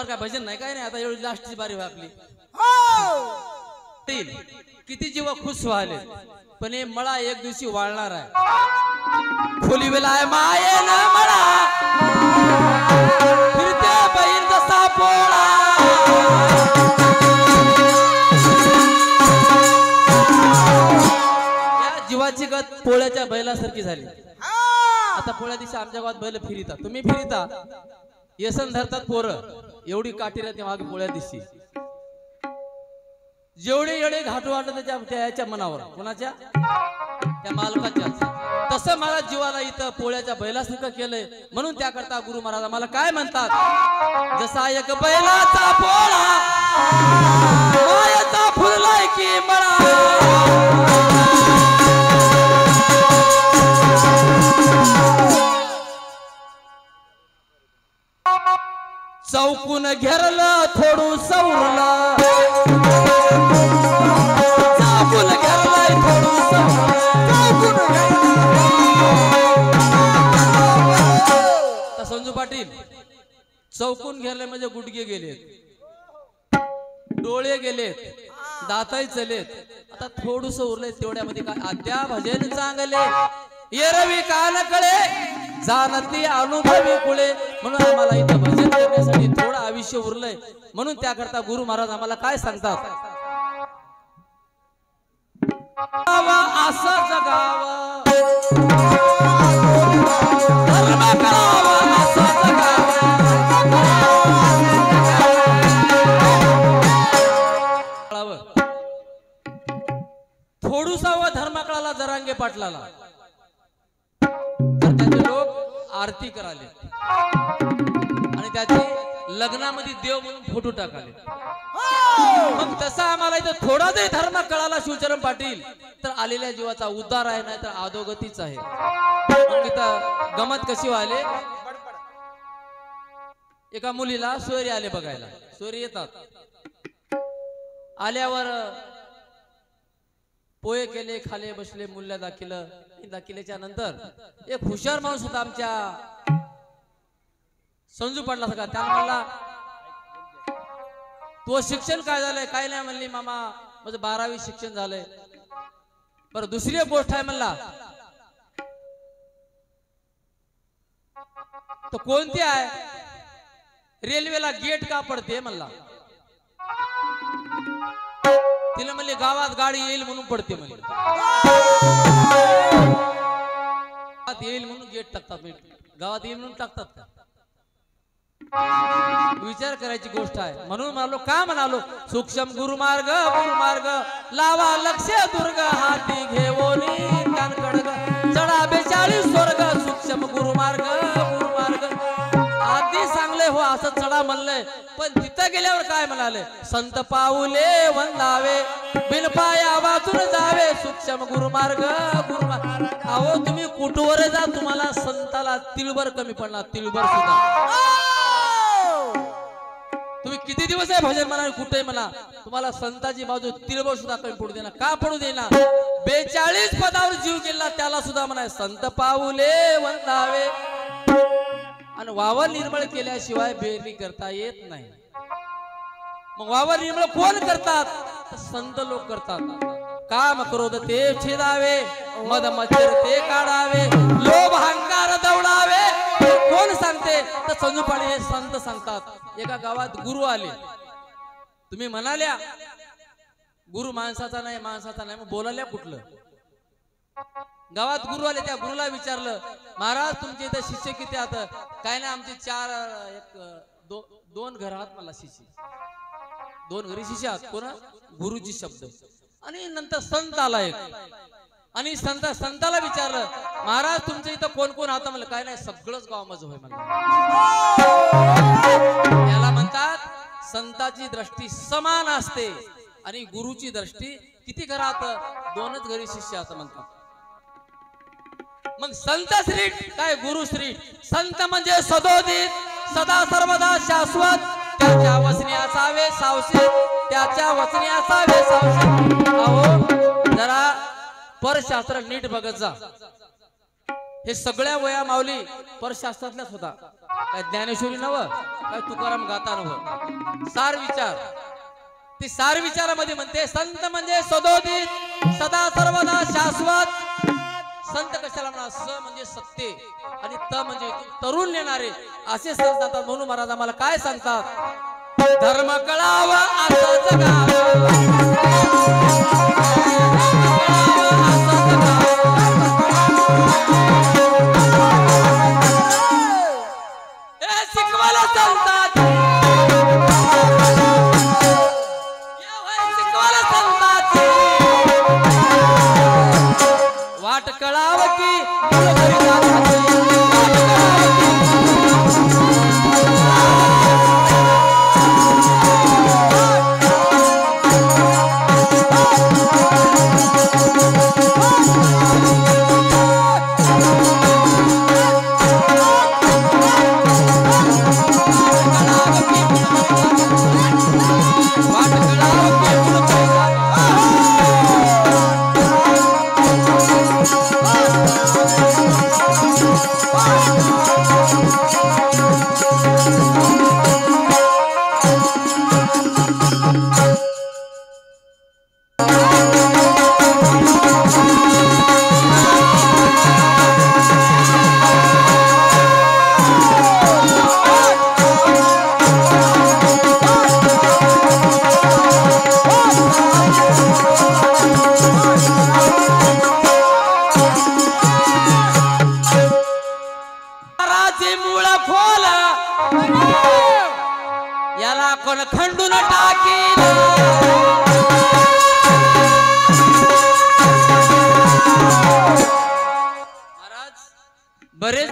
काय भजन नाही काय नाही. आता एवढी लास्टची बारी आहे आपली. किती जीव खुश व्हाले. पण हे मळा एक दिवशी वाळणार आहे. फुलविलाय मायेला मळा, फिरते बैल जसा पोळा. या जीवाची गत पोळ्याच्या बैलासारखी झाली. आता पोळ्या दिवशी आमच्या गावात बैल फिरिता. तुम्ही फिरिता? येसन धरतात पोरं. एवढी काठी राहते मागे पोळ्या दिवशी. जेवढे एवढे घाटू वाटत त्याच्या मनावर. कोणाच्या? त्या मालकाच्या. तसं मला जीवाला इथं पोळ्याच्या बैलासारखं केलंय. म्हणून त्याकरता गुरु महाराज मला काय म्हणतात? जसा एक बैलाचा पोळा मायाचा फुललाय की मळा. चौकून घेरलं थोडू सवरलं, चौकून घेरलंय थोडू सवरलं. डोळे गेलेत, दाताही चलेत, आता थोडस उरलंय तेवढ्यामध्ये काय आद्या भजन चांगले येरवी कान कळे जाणती अनुभवी कुळे. म्हणून आम्हाला इथं भजन करण्यासाठी थोडं आयुष्य उरलंय. म्हणून त्याकरता गुरु महाराज आम्हाला काय सांगतात, असं जगावं धर्म करावं असं जगावं. थोडूसा व धर्म कळाला जरांगे पाटलाला, तर त्याचे लोक आरती कराले आणि त्याचे लग्नामध्ये देव म्हणून फोटो टाकाले. मग तसा आम्हाला इथं थोडा जरी धर्म कळाला शिवचरण पाटील तर आलेल्या जीवाचा उद्धार आहे, नाही तर अधोगतीच आहे. मग इथं गमत कशी व्हायले, एका मुलीला सोयरी आले बघायला. सोयरी येतात, आल्यावर पोहे केले, खाले, बसले, मुल्ल्या दाखिलं. दाखिल्याच्या नंतर एक हुशार माणूस होता आमच्या संजू पाटला सगळा. त्याला म्हणला, तो शिक्षण काय झालंय? काय नाही म्हणली, मामा माझं 12वी शिक्षण झालंय. बरं दुसरी एक गोष्ट आहे म्हणला, तो कोणती आहे? रेल्वेला गेट का पडते म्हणला. तिला म्हणले गावात गाडी येईल म्हणून पडते म्हणले. गावात येईल म्हणून गेट टाकतात, गावात येईल म्हणून टाकतात का? विचार करायची गोष्ट आहे. म्हणून म्हणालो, का म्हणालो, सूक्ष्म गुरुमार्ग गुरुमार्ग लावा लक्ष दुर्ग हाती घेवोनी कानकडग चढा 42 स्वर्ग सूक्ष्म गुरुमार्ग गुरुमार्ग. आधी सांगले हो असं चढा म्हणलंय, पण तिथं गेल्यावर काय म्हणाले, संत पाऊले वंदावे बिन पाया वाचून जावे सूक्ष्म गुरुमार्ग गुरुमार्ग. अहो तुम्ही कुठवर जा, तुम्हाला संताला तिळभर कमी पडणार, तिळभर सुद्धा. तुम्ही किती दिवस आहे भजन म्हणा, कुठे म्हणा, तुम्हाला संताची बाजू तिळभर सुद्धा कमी पडू देणार. का पडू देणार? 42 पदावर जीव गेला त्याला सुद्धा म्हणा संत पाऊले वंदावे. आणि वावर निर्मळ केल्याशिवाय बेरणी करता येत नाही. मग वावर निर्मळ कोण करतात? संत लोक करतात. काम क्रोध ते छेदावे, मद मच्छर ते काढावे, लोभ अहंकार दौडावे. कोण सांगते? तर संजू पाटील हे संत सांगतात. एका गावात गुरु आले, तुम्ही म्हणाल्या गुरु माणसाचा नाही माणसाचा नाही, मग बोलायला कुठलं? गावात गुरु आले, त्या गुरुला विचारलं, महाराज तुमचे इथे शिष्य किती आहेत? काय नाही आमचे 2 घर आहात मला शिष्य, 2 घरी शिष्य आहात. कोणा? गुरुजी शब्द. आणि नंतर संत आला एक, आणि संताला विचारलं, महाराज तुमच्या इथं कोण कोण आहात? म्हणलं काय नाही सगळंच गाव माझं होय म्हणलं. याला म्हणतात संताची दृष्टी समान असते आणि गुरुची दृष्टी किती घरात? 2च घरी शिष्य असं म्हणतात. मग संत श्री काय? गुरु श्री. संत म्हणजे सदोदित सदा सर्वदा शाश्वत, त्याच्या वचनी असावे सावसे, त्याच्या वचनी असावे सावसे. अहो जरा परशास्त्र नीट बघत जा. हे सगळ्या वया माऊली परशास्त्रातल्याच होता. काय ज्ञानेश्वरी नव्ह, काय तुकाराम गाता नव्ह. सार विचार, ती सार विचारामध्ये म्हणते संत म्हणजे सदोदित सदा सर्वदा शाश्वत. संत कशाला म्हणा? स म्हणजे सत्य आणि त म्हणजे तरुण नेणारे, असे संत जातात. म्हणून महाराज आम्हाला काय सांगतात, धर्म कळावा असं जगावं, शिकवायला चालतात, शिकवायला चालतात. वाट कळाव की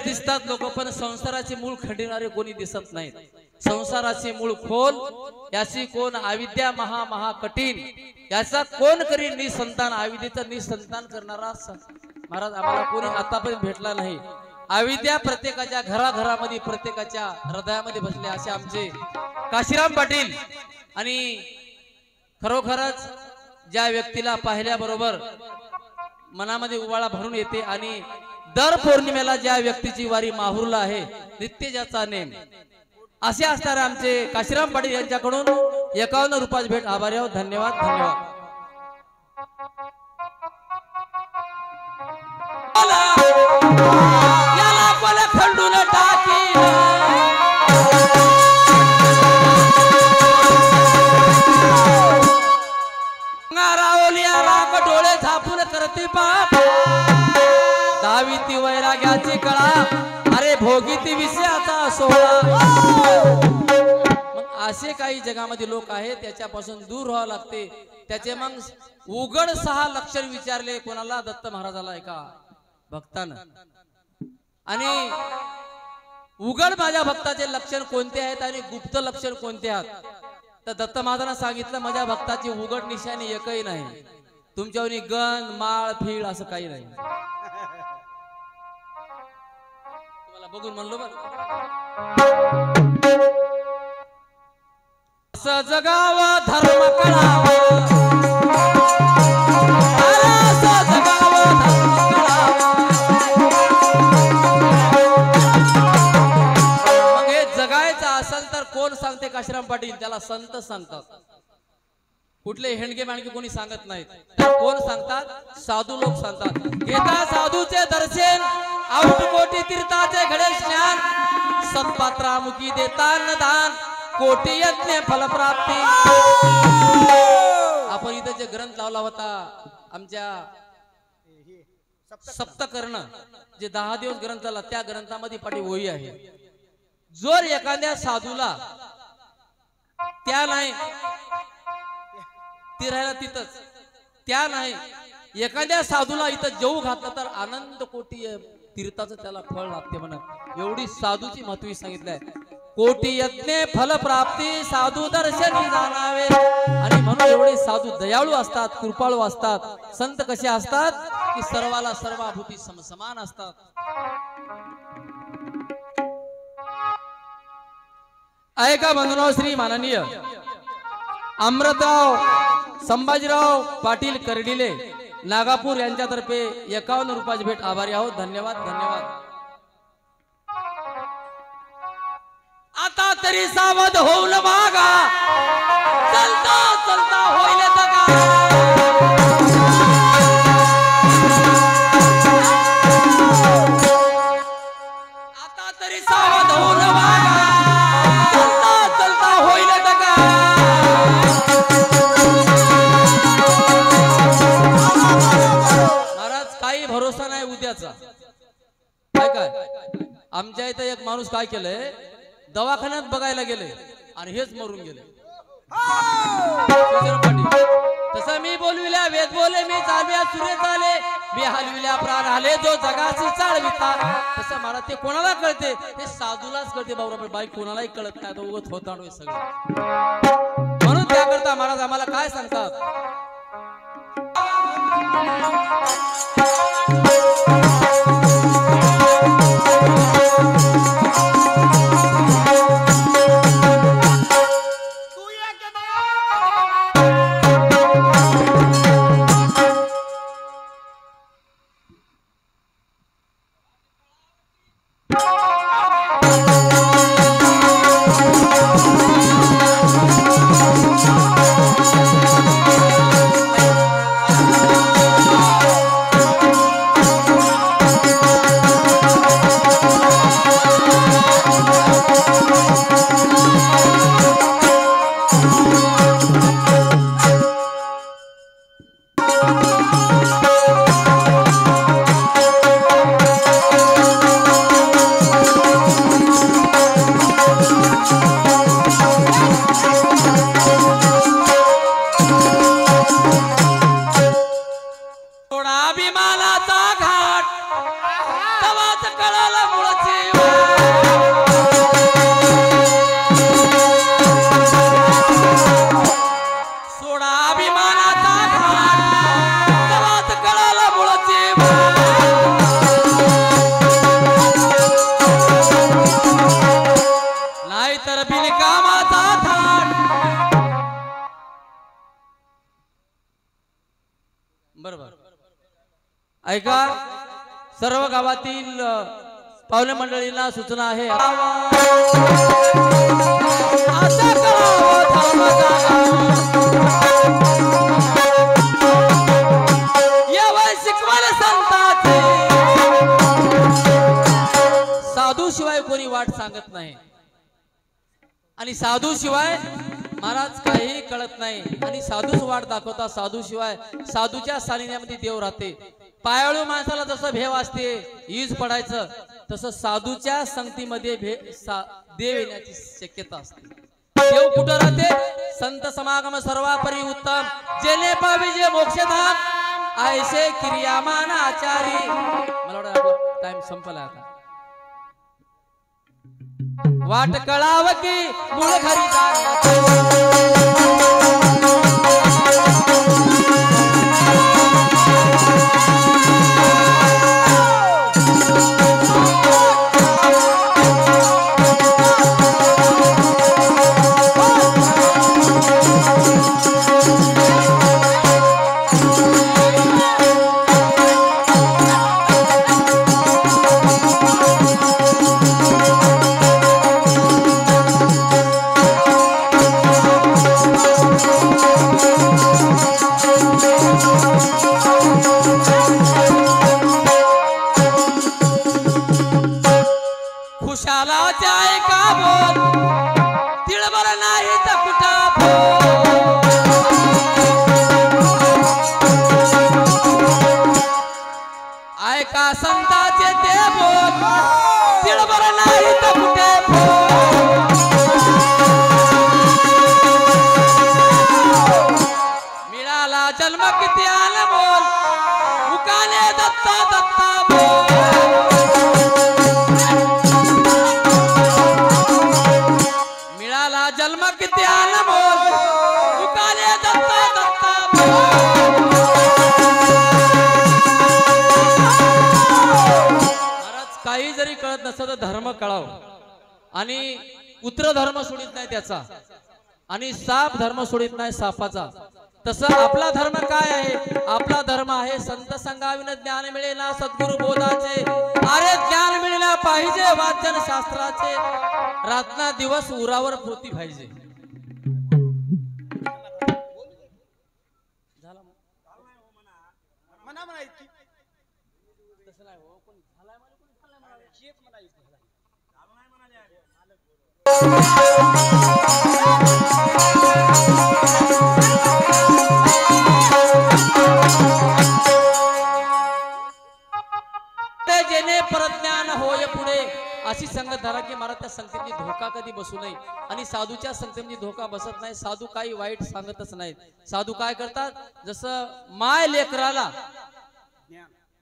दिसतात लोक, पण संसाराचे मूळ खंडिणारे कोणी दिसत नाहीत. संसाराचे मूळ खोल, याची कोण अविद्या महा महा कठीण, याचा कोण करी निसंतान, अविद्येचं निसंतान करणारा महाराज आम्हाला कोणी आतापर्यंत भेटला नाही. अविद्या प्रत्येकाच्या घराघरामध्ये, प्रत्येकाच्या हृदयामध्ये बसले असे आमचे काशीराम पाटील. आणि खरोखरच ज्या व्यक्तीला पाहिल्याबरोबर मनामध्ये उवाळा भरून येते, आणि दर पौर्णिमेला ज्या व्यक्तीची वारी माहुरला आहे, नित्य ज्याचा नेम, असे असणारे आमचे काशीराम पाटील यांच्याकडून 51 रुपयाची भेट. आभारी आहोत. धन्यवाद धन्यवाद. याला कोण खंडून टाकील, रावलिया राग डोळे झापून करते पाप, दाविती वैराग्याची कळा, अरे भोगीती विषयाचा सोहळा. मग असे काही जगामध्ये लोक आहेत, त्याच्यापासून दूर राहावं लागते. त्याचे मग उघड 6 लक्षण विचारले कोणाला, दत्त महाराजाला एका भक्तानं. आणि उघड माझ्या भक्ताचे लक्षण कोणते आहेत आणि गुप्त लक्षण कोणते आहेत, तर दत्त महाराजांना सांगितलं, माझ्या भक्ताची उघड निशाणी एकही नाही, तुमच्यावरी गण माळ फीळ असं काही नाही. तुम्हाला बघून म्हणलो बरं, असं जगावं धर्म कळावं, असं जगावं धर्म कळावं. मग हे जगायचं असेल तर कोण सांगते? काशीराम पाटील. त्याला संत सांगतात. कुठले हेणगे माणके कोणी सांगत नाहीत. तर कोण सांगतात? साधू लोक सांगतात. घेता साधूचे दर्शन, आउट कोटी तीर्थाचे घडे स्नान, सत्पात्रामुखी देतान दान, कोटी यज्ञ फलप्राप्ती. आपण इथं जे ग्रंथ लावला होता आमच्या सप्तकर्ण, जे 10 दिवस ग्रंथ झाला, त्या ग्रंथामध्ये पाठी वही आहे. जर एखाद्या साधूला त्या नाही, ती राहिला तिथंच, त्या नाही, एखाद्या साधूला इथं जेऊ घातलं तर आनंद कोटी तीर्थाचं त्याला फळ लागते म्हणत. एवढी साधूची महत्व सांगितलंय. कोटी यज्ञ फल प्राप्ती, साधू दर्शनी जाणावे. आणि म्हणून एवढे साधू दयाळू असतात, कृपाळू असतात. संत कसे असतात की सर्वाला सर्वाभूती समान असतात. ऐका बंधुराव, श्री माननीय अमृतराव संभाजीराव पाटील कर्डिले नागापूर यांच्यातर्फे 51 रुपयाची भेट. आभारी आहोत. धन्यवाद धन्यवाद. आता तरी सावध होऊन मागा, चलता चलता होईल दगा. आता तरी सावध होऊन मागा, चलता चलता होईल दगा. महाराज, काही भरोसा नाही उद्याचा. काय काय आमच्या इथं एक माणूस काय केलंय, दवाखान्यात बघायला गेले आणि हेच मरून गेले. तसं मी बोलविल्या वेद बोले, मी चालव्या सुरे चाले, मी हलविल्या प्राण आले, जो जगाची चालविता. तसं मला ते कोणाला कळते? ते साधूलाच कळते. बरोबर, बाई कोणालाही कळत नाही, तो उगत होता सगळं. म्हणून त्याकरता महाराज आम्हाला काय सांगतात, अभिमानाचा घाट तवाच कळाला मुळच बरोबर. ऐका, सर्व गावातील पाहुणे मंडळींना सूचना आहे. आता करावं यावं शिकवण संतांचे. साधू शिवाय कोणी वाट सांगत नाही आणि साधू शिवाय महाराज काही कळत नाही आणि साधूच वाट दाखवता. साधू शिवाय साधूच्या सानिध्यामध्ये देव राहते. पायाळू माणसाला जसं भेव असते ईज पडायचं तसं साधूच्या संगतीमध्ये देव येण्याची शक्यता असते. देव कुठं राहते? संत समागम सर्वापरी उत्तम जेने पाविजे मोक्षधाम ऐसे क्रियामान आचारी. मला वाटतं आपला टाइम संपला आता. वाट कळाव की मूळ घरी खुशालाच्या ऐका बोल तिळबर नाही तर कुठा ऐका संताचे ते बोल तिळबर नाही तर कुठे मिळाला जन्म किती आला बोल मुकाने दत्ता दत्ता बोल. जन्म किती आला बोल मुकाने दत्ता दत्ता बोल. महाराज काही जरी कळत नसतं तर धर्म कळाव आणि कुत्र धर्म सोडित नाही त्याचा आणि साप धर्म सोडित नाही सापाचा. तसं आपला धर्म काय आहे? आपला धर्म आहे संत संगाविन ज्ञान मिळे ना सद्गुरु बोधाचे. अरे ज्ञान मिळला पाहिजे वाचन शास्त्राचे. रात्र दिवस उरावर पोती पाहिजे. जेणे परज्ञान होय पुढे अशी संगत धरा की महाराज त्या संगतीमध्ये धोका कधी बसू नये आणि साधूच्या संगतीमध्ये धोका बसत नाही. साधू काही वाईट सांगतच नाहीत. साधू काय करतात? जसं माय लेकराला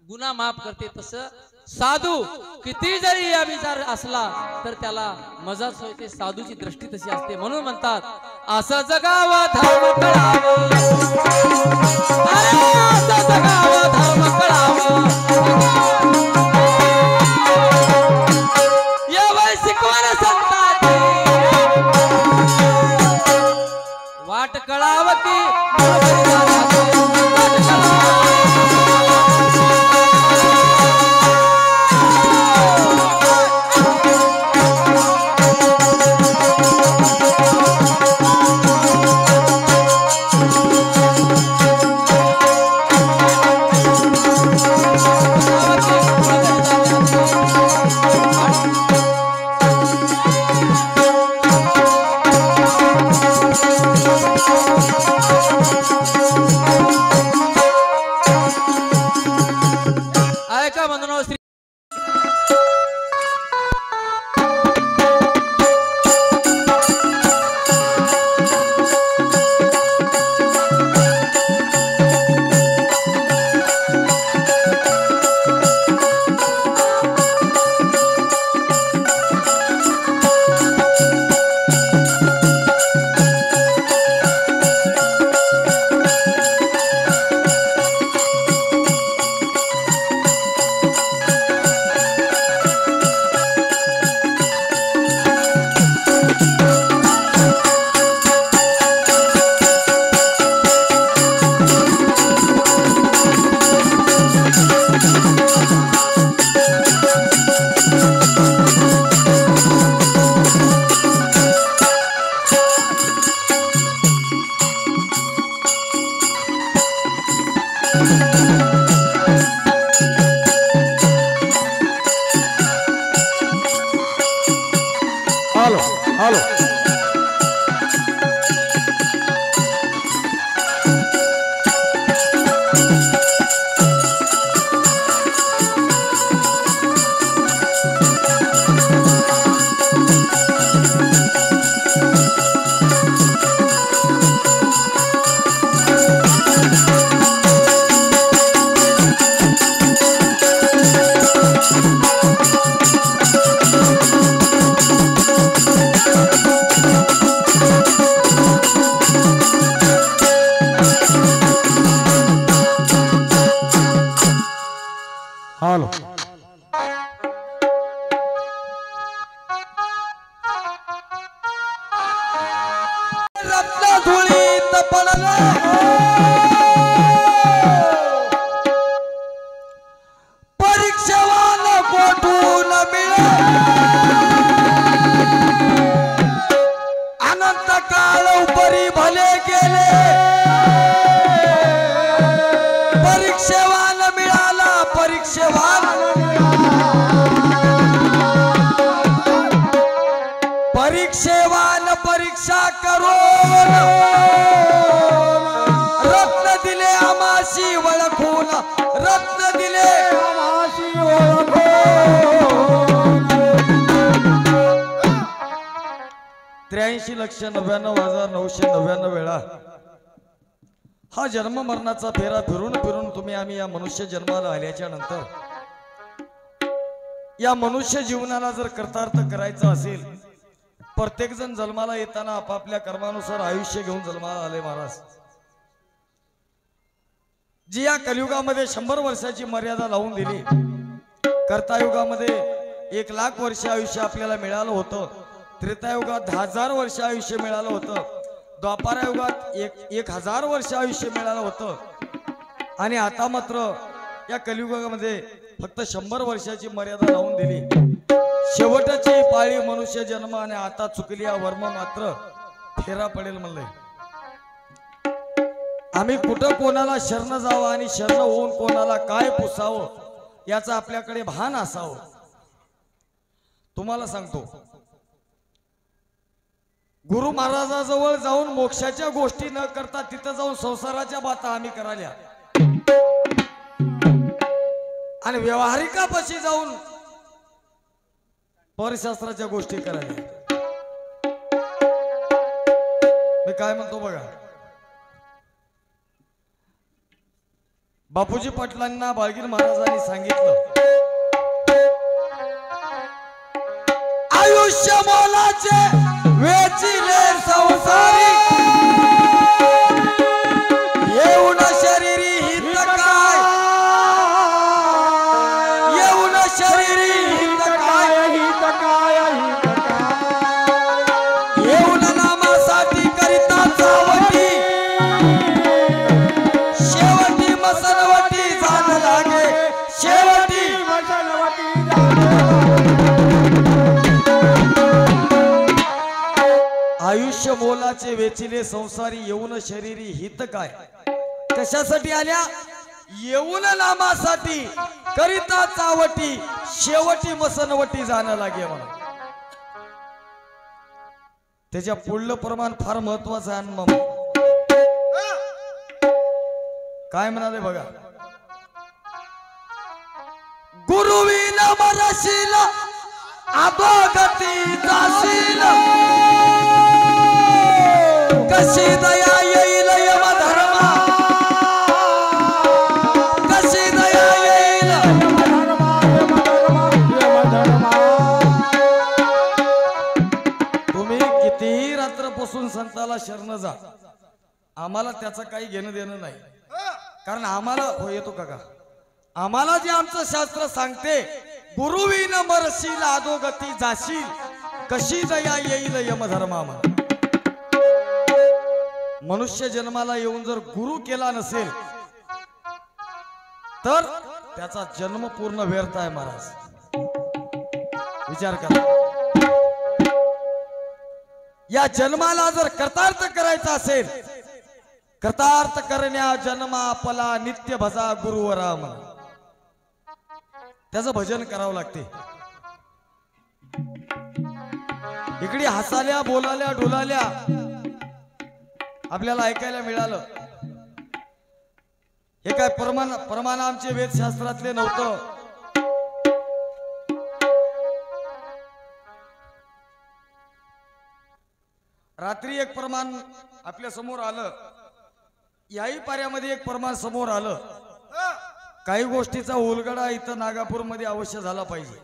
गुन्हा माफ करते तसं साधू किती जरी अभिचार असला तर त्याला मजाच होते. साधूची दृष्टी तशी असते. म्हणून म्हणतात असं जगावं धर्म कळावं. असं जगावं धर्म कळावं. शिकवण संतांची वाट कळाव की हॅलो हॅलो हॅलो रत्न धुळीत पडले परीक्षेवान कोठून मिळे अनंत काळ उपरी भले गेले परीक्षेवान मिळाला परीक्षेवान परीक्षेवान परीक्षा करून रत्न दिले आमाशी वळखून रत्न दिले आमाशी वळखून 83,99,999 वेळा हा जन्म मरणाचा फेरा फिरून फिरून तुम्ही आम्ही या मनुष्य जन्माला आल्याच्या नंतर या मनुष्य जीवनाला जर कर्तार्थ करायचं असेल प्रत्येक जण जन्माला येताना आपापल्या कर्मानुसार आयुष्य घेऊन जन्माला आले महाराज जी या कलियुगामध्ये 100 वर्षाची मर्यादा लावून दिली कर्तायुगामध्ये 1,00,000 वर्ष आयुष्य आपल्याला मिळालं होतं त्रेतायुगात 10,000 वर्ष आयुष्य मिळालं होतं द्वापारयुगात 1,000 वर्ष आयुष्य मिळालं होतं आणि आता मात्र या कलियुगामध्ये फक्त 100 वर्षाची मर्यादा लावून दिली शेवटची पाळी मनुष्य जन्म आणि आता चुकली या वर्म मात्र फेरा पडेल म्हणले आम्ही कुठं कोणाला शरण जावं आणि शरण होऊन कोणाला काय पुसावं याचं आपल्याकडे भान असावं तुम्हाला सांगतो गुरु महाराजाजवळ जाऊन मोक्षाच्या गोष्टी न करता तिथं जाऊन संसाराच्या बाता आम्ही कराल्या आणि व्यवहारिकापाशी जाऊन परशास्त्राच्या गोष्टी करायला मी काय म्हणतो बघा बापूजी पाटलांना बाळगीर महाराजांनी सांगितलं आयुष्य मोलाचे वेचिले संसारी येऊन शरीरी हित काय येऊन शरीरी हित काय येऊन नामासाठी करिता चावटी शेवटी मसनवटी जाण लागे शेवटी मसनवटी आयुष्य मोलाचे वेचिले संसारी येऊन शरीरी हित काय कशासाठी आल्या येऊन नामासाठी करिता चावटी शेवटी मसनवटी जाणं लागे म्हणून त्याच्या पुढलं प्रमाण फार महत्वाचं आहे मग काय म्हणाले बघा गुरुविन मरशील अधोगती जाशील कशी दया येईल यमधर्मा कशी दया येईल तुम्ही कितीही रात्रपासून संताला शरण जा आम्हाला त्याचं काही घेणं देणं नाही कारण आम्हाला हो येतो काका आम्हाला जे आमचं शास्त्र सांगते गुरुविन मरशील अधोगती जाशील कशी दया येईल यमधर्मा मनुष्य जन्माला येऊन जर गुरु केला नसेल तर त्याचा जन्म पूर्ण व्यर्थ आहे महाराज विचार करा या जन्माला जर कर्तार्थ करायचा असेल कृतार्थ करण्या जन्मा आपला नित्य भजा गुरुवरा म्हण. त्याचं भजन करावं लागते. इकडे हसाल्या बोलाल्या डोलाल्या आपल्याला ऐकायला मिळालं. हे काय प्रमाण आमचे वेदशास्त्रातले नव्हतं. रात्री एक प्रमाण आपल्या समोर आलं. याही पाऱ्यामध्ये एक प्रमाण समोर आलं. काही गोष्टीचा उलगडा इथं नागापूरमध्ये अवश्य झाला पाहिजे.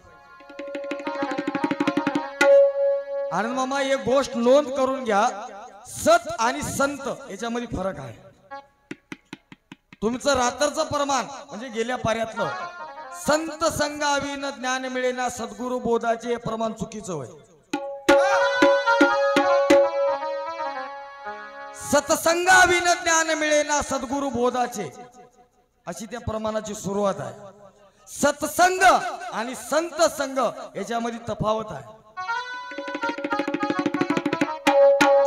आनंद मामा एक गोष्ट नोंद करून घ्या. सत आणि संत याच्यामध्ये फरक आहे. तुमचं रात्रचं प्रमाण म्हणजे गेल्या पाऱ्यातलं संत संगाविन ज्ञान मिळेना सद्गुरु बोधाचे हे प्रमाण चुकीचं होय. सत्संगाविन ज्ञान मिळेना सद्गुरु बोधाचे अशी त्या प्रमाणाची सुरुवात आहे. सत्संग आणि संत संग याच्यामध्ये तफावत आहे.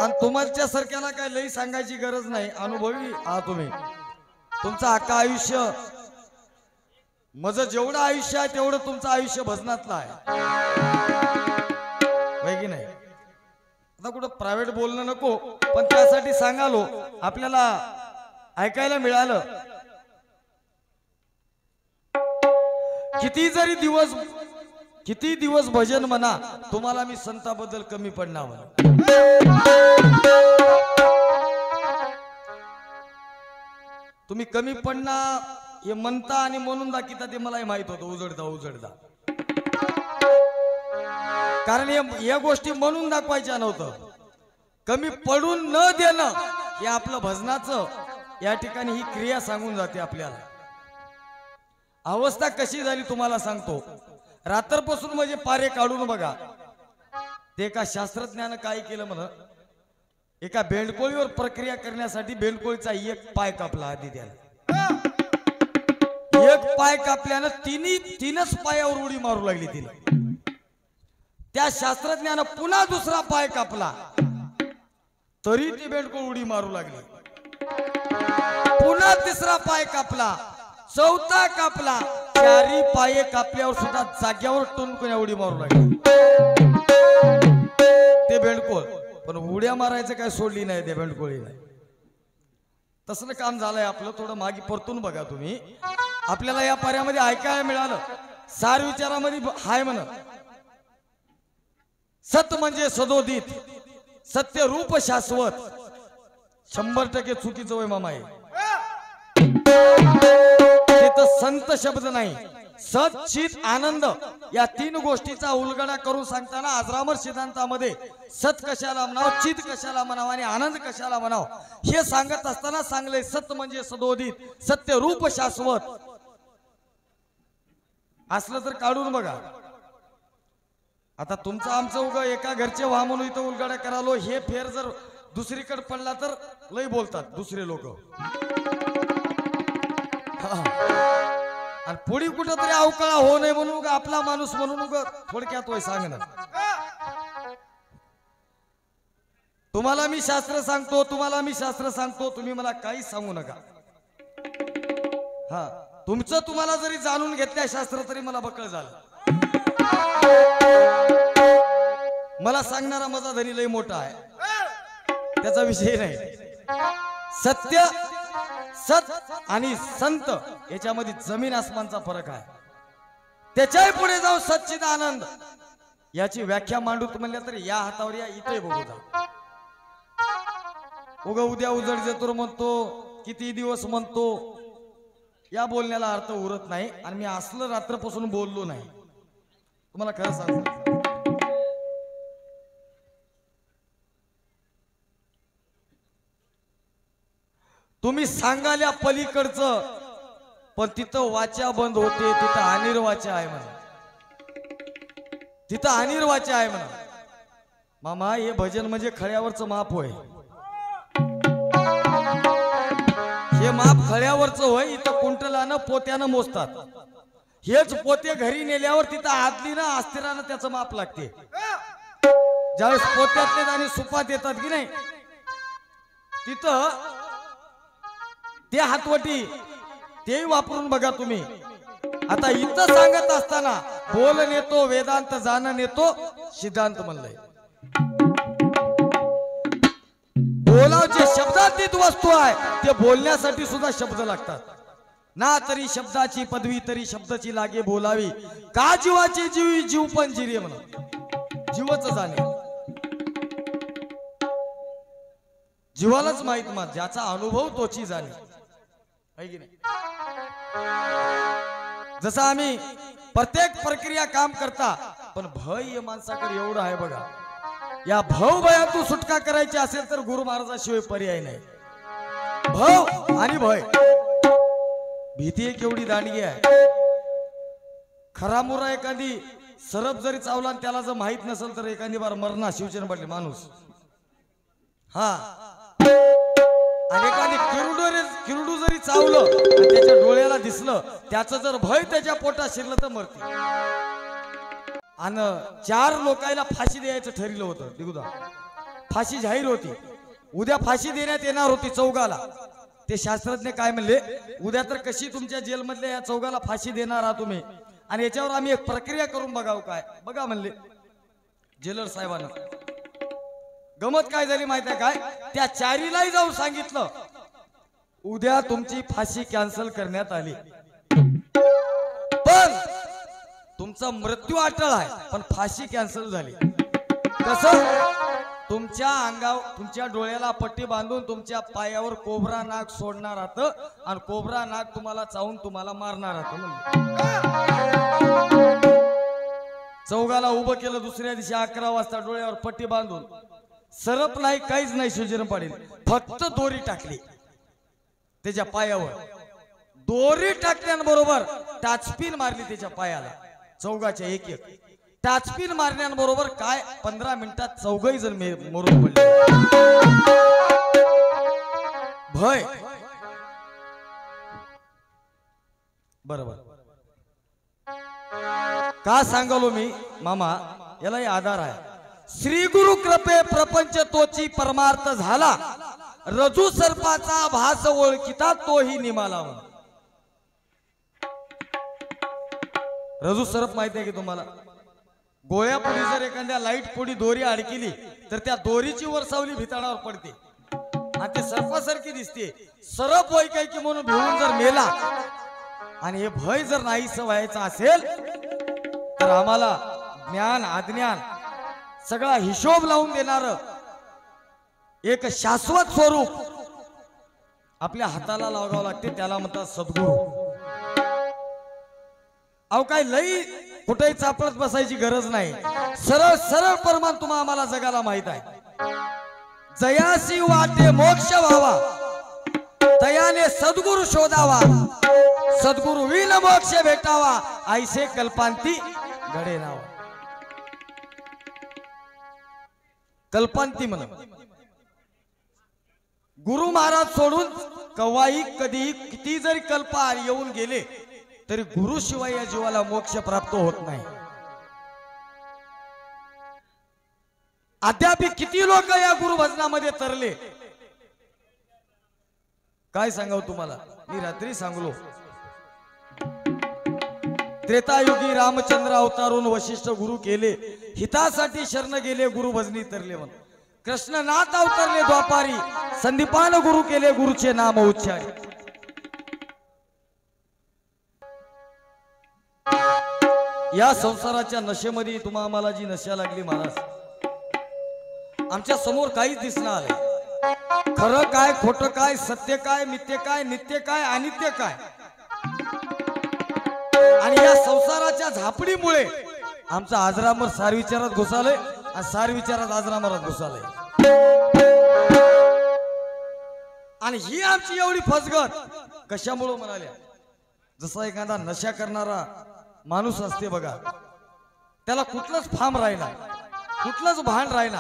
आणि तुमच्या सारख्याला काय लई सांगायची गरज नाही. अनुभवी आहात तुम्ही. तुमचं अख्खं आयुष्य माझं जेवढं आयुष्य आहे तेवढं तुमचं आयुष्य भजनातलं आहे होय की नाही. आता कुठं प्रायव्हेट बोलणं नको पण त्यासाठी सांगालो आपल्याला ऐकायला मिळालं. किती दिवस भजन म्हणा तुम्हाला मी संताबद्दल कमी पडणार म्हणा. तुम्ही कमी पडणार हे म्हणता आणि म्हणून दाखिता ते मलाही माहित होतं. उजडता कारण या गोष्टी म्हणून दाखवायच्या नव्हतं. कमी पडून न देणं हे आपलं भजनाचं या ठिकाणी ही क्रिया सांगून जाते आपल्याला. अवस्था कशी झाली तुम्हाला सांगतो. रात्रपासून म्हणजे पारे काढून बघा. ते एका शास्त्रज्ञानं काय केलं म्हण. एका बेंडकोळीवर प्रक्रिया करण्यासाठी बेंडकोळीचा एक पाय कापला आधी. त्याला एक पाय कापल्यानं तीनच पायावर उडी मारू लागली तिला. त्या शास्त्रज्ञानं पुन्हा दुसरा पाय कापला तरी ती बेंडकोळ उडी मारू लागली. पुन्हा तिसरा पाय कापला, चौथा कापला, चारी पाये कापल्यावर सुद्धा जाग्यावर टुनकून उडी मारू लागली ते बेंडकोळ. पण उड्या मारायचं काय सोडली नाही त्या बेंडकोळीने. तसलं काम झालंय आपलं. थोडं मागे परतून बघा तुम्ही. आपल्याला या पाऱ्यामध्ये ऐकायला मिळालं सार विचारामध्ये हाय म्हण. सत म्हणजे सदोदित, सत्य रूप शाश्वत. 100% चुकीचं होय मामा. ते तर संत शब्द नाही. सत चित आनंद या तीन गोष्टीचा उलगडा करून सांगताना आजरामर सिद्धांतामध्ये सत कशाला म्हणाव, चित कशाला म्हणाव आणि आनंद कशाला म्हणाव हे सांगत असताना सांगले सत म्हणजे सदोदित, सत्य रूप शाश्वत. असलं तर काढून बघा. आता तुमचं आमचं उगा एका घरचे व्हा म्हणून इथं उलगडा करालो. हे फेर जर दुसरीकडे पडला तर लय बोलतात दुसरे लोक. आणि पुढे कुठंतरी अवकाळा हो नये म्हणून आपला माणूस म्हणून थोडक्यात वय सांगणं. तुम्हाला मी शास्त्र सांगतो, तुम्ही मला काहीच सांगू नका. हा तुमचं तुम्हाला जरी जाणून घेतल्या शास्त्र तरी मला बकळ झालं. मला सांगणारा माझा धनी लय मोठा आहे, त्याचा विषय नाही. सत्य, सत आणि संत याच्यामध्ये जमीन आसमानचा फरक आहे. त्याच्याही पुढे जाऊ सच्चिद आनंद याची व्याख्या मांडूत म्हणल्या तर या हातावर या इथे बघू जा. उद्या उजड जेतूर म्हणतो, किती दिवस म्हणतो, या बोलण्याला अर्थ उरत नाही. आणि मी असलं रात्रपासून बोललो नाही तुम्हाला खरं सांगतो. तुम्ही सांगाल्या पलीकडचं पण तिथं वाचा बंद होते. तिथं अनिर्वाचा आहे म्हणा, तिथं अनिर्वाचा आहे म्हणा. मामा हे भजन म्हणजे खळ्यावरचं माप होय. हे माप खळ्यावरचं होय. इथं कुंटलानं पोत्यानं मोजतात. हेच पोते घरी नेल्यावर तिथं आदलीनं अस्थिरानं त्याचं माप लागते. ज्यावेळेस पोत्यातले आणि सुपात येतात की नाही तिथं ते हातवटी ते वापरून बघा तुम्ही. आता इथं सांगत असताना बोल नेतो वेदांत जाण नेतो सिद्धांत म्हणलंय. बोलावचे शब्दातीत वस्तू आहे ते बोलण्यासाठी सुद्धा शब्द लागतात ना. तरी शब्दाची पदवी तरी शब्दाची लागे बोलावी. का जीवाची जीवी जीव पण जिरे म्हणा. जीवच जाणे जीवालाच माहित मग ज्याचा अनुभव तोची जाणे आहे की नाही. जसं आम्ही प्रत्येक प्रक्रिया काम करता पण भय या माणसाकडे एवढं आहे बघा. या भव भयातून सुटका करायची असेल तर गुरु महाराजाशिवाय पर्याय नाही. भव आणि भय भीती एक एवढी दांडगी आहे. खरा मुरा एखादी सरप जरी चावला आणि त्याला जर माहित नसेल तर एखादी बार मरणा शिवचरण पडले माणूस. हा आणि एखादी किरडू जरी चावलं आणि त्याच्या डोळ्याला दिसलं त्याचं जर भय त्याच्या पोटात शिरलं तर मरते. आणि 4 लोकांना फाशी द्यायचं ठरलं होतं. दिगुदा फाशी जाहीर होती. उद्या फाशी देण्यात येणार होती चौघाला. ते शास्त्रज्ञ काय म्हणले उद्या तर कशी तुमच्या जेलमधल्या या चौघाला फाशी देणार आहात तुम्ही आणि याच्यावर आम्ही एक प्रक्रिया करून बघाव काय बघा म्हणले जेलर साहेबांना. गमत काय झाली माहिती आहे काय. त्या 4लाही जाऊन सांगितलं उद्या तुमची फाशी कॅन्सल करण्यात आली पण तुमचा मृत्यू अटळ आहे पण फाशी कॅन्सल झाली. कसं तुमच्या अंगावर तुमच्या डोळ्याला पट्टी बांधून तुमच्या पायावर कोबरा नाग सोडणार आहात आणि कोबरा नाग तुम्हाला चावून तुम्हाला मारणार आहात. चौघाला उभं केलं. दुसऱ्या दिवशी 11 वाजता डोळ्यावर पट्टी बांधून सरप नाही काहीच नाही शिवजन पाडील फक्त दोरी टाकली त्याच्या पायावर. दोरी टाकल्याबरोबर टाचपिन मारली त्याच्या पायाला. चौघाच्या एक एक टाचपिन मारण्याबरोबर काय 15 मिनिटात चौघही जण मरून पडले. भय बरोबर का सांगालो मी मामा यालाही आधार आहे. श्री गुरु कृपे प्रपंच तोची परमार्थ झाला. रजू सर्पाचा भास ओळखिता तोही निमाला. रजू सर्प माहिती आहे की तुम्हाला. गोळ्या पुढे जर एखाद्या लाईट पुढे दोरी अडकिली तर त्या दोरीची वर सावली भिताडावर पडते आणि ते सर्पासारखी दिसते. सरप होय काय की म्हणून भिवून जर मेला आणि हे भय जर नाहीसं व्हायचं असेल तर आम्हाला ज्ञान अज्ञान सगळा हिशोब लावून देणार एक शाश्वत स्वरूप आपल्या हाताला लागावं लागते. त्याला म्हणतात सद्गुरू. अहो काय लई कुठेही चापडत बसायची गरज नाही. सरळ सरळ परमात्मा आम्हाला जगाला माहित आहे. जयासी वाटे मोक्ष व्हावा तयाने सद्गुरु शोधावा. सद्गुरु विन मोक्ष भेटावा ऐसे कल्पांती घडे नावा. कल्पांती म्हणा गुरु महाराज सोडून कवाही कधीही किती जरी कल्प येऊन गेले तरी गुरु शिवाय या जीवाला मोक्ष प्राप्त होत नाही. अद्याप किती लोक या गुरु भजनामध्ये तरले काय सांगाव तुम्हाला. मी रात्री सांगलो त्रेतायुगी रामचंद्र अवतारून वशिष्ठ गुरु केले हितासाठी शरण गेले गुरु भजनी तरले म्हणून. कृष्णनाथ अवतरले द्वापारी संदीपान गुरु केले गुरुचे नाम उच्चारी. या संसाराच्या नशेमध्ये तुम्हा आम्हाला जी नशा लागली महाराज आमच्या समोर काहीच दिसणार आले. खरं काय खोटं काय सत्य काय मिथ्य काय नित्य काय अनित्य काय. आणि या संसाराच्या झापडीमुळे आमचा आजरामर सार विचारात घुसालय आणि सार विचारात आजरामरात घुसालय. आणि ही आमची एवढी फसगत कशामुळे म्हणाल्या. जसा एखादा नशा करणारा माणूस असते बघा त्याला कुठलंच फार्म राहिना कुठलंच भान राहिना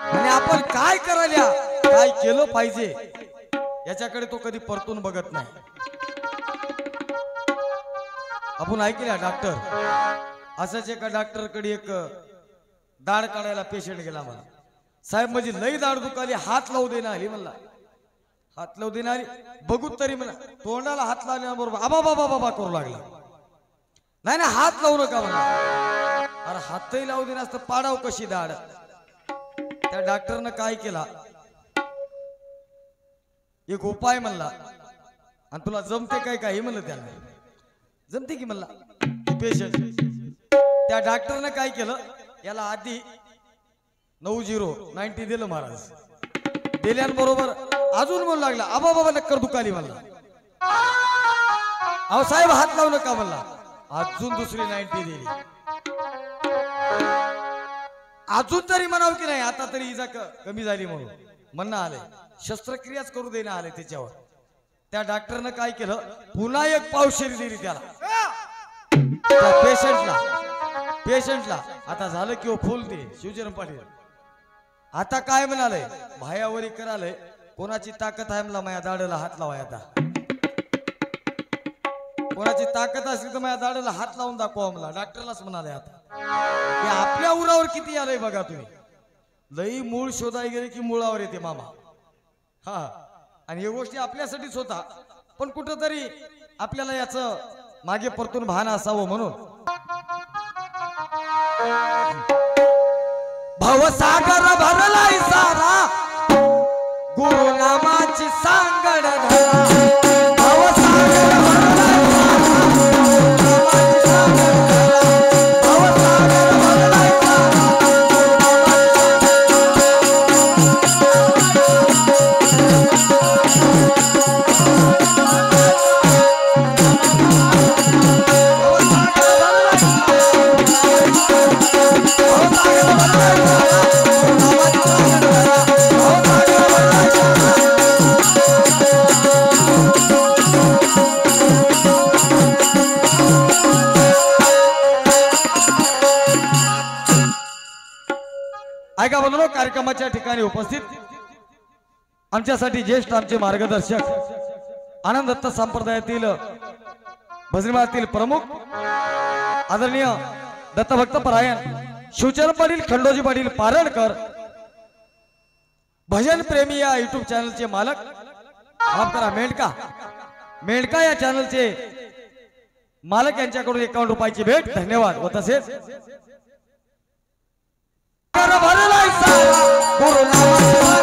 आणि आपण काय करायला काय केलं पाहिजे याच्याकडे तो कधी परतून बघत नाही. आपण ऐकल्या डॉक्टर असंच एका डॉक्टर कडे एक दाढ काढायला पेशंट गेला. मला साहेब माझी लई दाढ दुखाली हात लावू देना आली म्हणला. हात लावू देणारी बघू तरी म्हणा तोंडाला हात लावल्याबरोबर आबा बाबा बाबा करू लागला. नाही ना हात लावू नका म्हणा. अरे हातही लावू दे नसतं पाडाव कशी दाड. त्या डॉक्टरनं काय केला एक उपाय म्हणला आणि तुला जमते काय काही म्हणलं त्याला जमते की म्हणला पेशंट. त्या डॉक्टरनं काय केलं याला आधी 90 दिलं महाराज. दिल्याबरोबर अजून म्हणू लागला आबा बाबा नक्कर दुखाली म्हणला. अहो साहेब हात लावू नका म्हणला. अजून दुसरी 90 दिली. अजून तरी म्हणावं की नाही आता तरी इजा कमी झाली म्हणून म्हणणं आलंय. शस्त्रक्रियाच करू देणं आले त्याच्यावर. त्या डॉक्टरनं काय केलं पुन्हा एक पावशेरी दिली त्याला पेशंटला. आता झालं की फुल दे शिवचरण पाटील. आता काय म्हणालय भायावरी करालय कोणाची ताकद आहे मला माझ्या दाढेला हात लावाय. आता कोणाची ताकद असली तर माझ्या दाढेला हात लावून दाखवा मला. डॉक्टरलाच म्हणाले आता की आपल्या उरावर किती आलंय बघा तुम्ही. लई मूळ शोधाय गेले की मुळावर येते मामा. हा आणि हे गोष्टी आपल्यासाठीच होता पण कुठंतरी आपल्याला याचं मागे परतून भान असावं म्हणून. भवसागर भरलाय सारा गुरुनामाची सांगड धरा. भवसागर भरलाय सारा गुरुनामाची सांगड धरा. भवसागर भरलाय सारा ऐका बंधूंनो कार्यक्रमाच्या ठिकाणी उपस्थित आमच्यासाठी ज्येष्ठ आमचे मार्गदर्शक आनंद दत्त संप्रदायातील भजनीमातील प्रमुख आदरणीय दत्तभक्त परायण शिवचरण पाटील खंडोजी पाटील पारणकर भजन प्रेमी या युट्यूब चॅनलचे मालक माफ करा मेंढका या चॅनलचे मालक यांच्याकडून 51 रुपयाची भेट धन्यवाद. व तसेच गुरुनामाची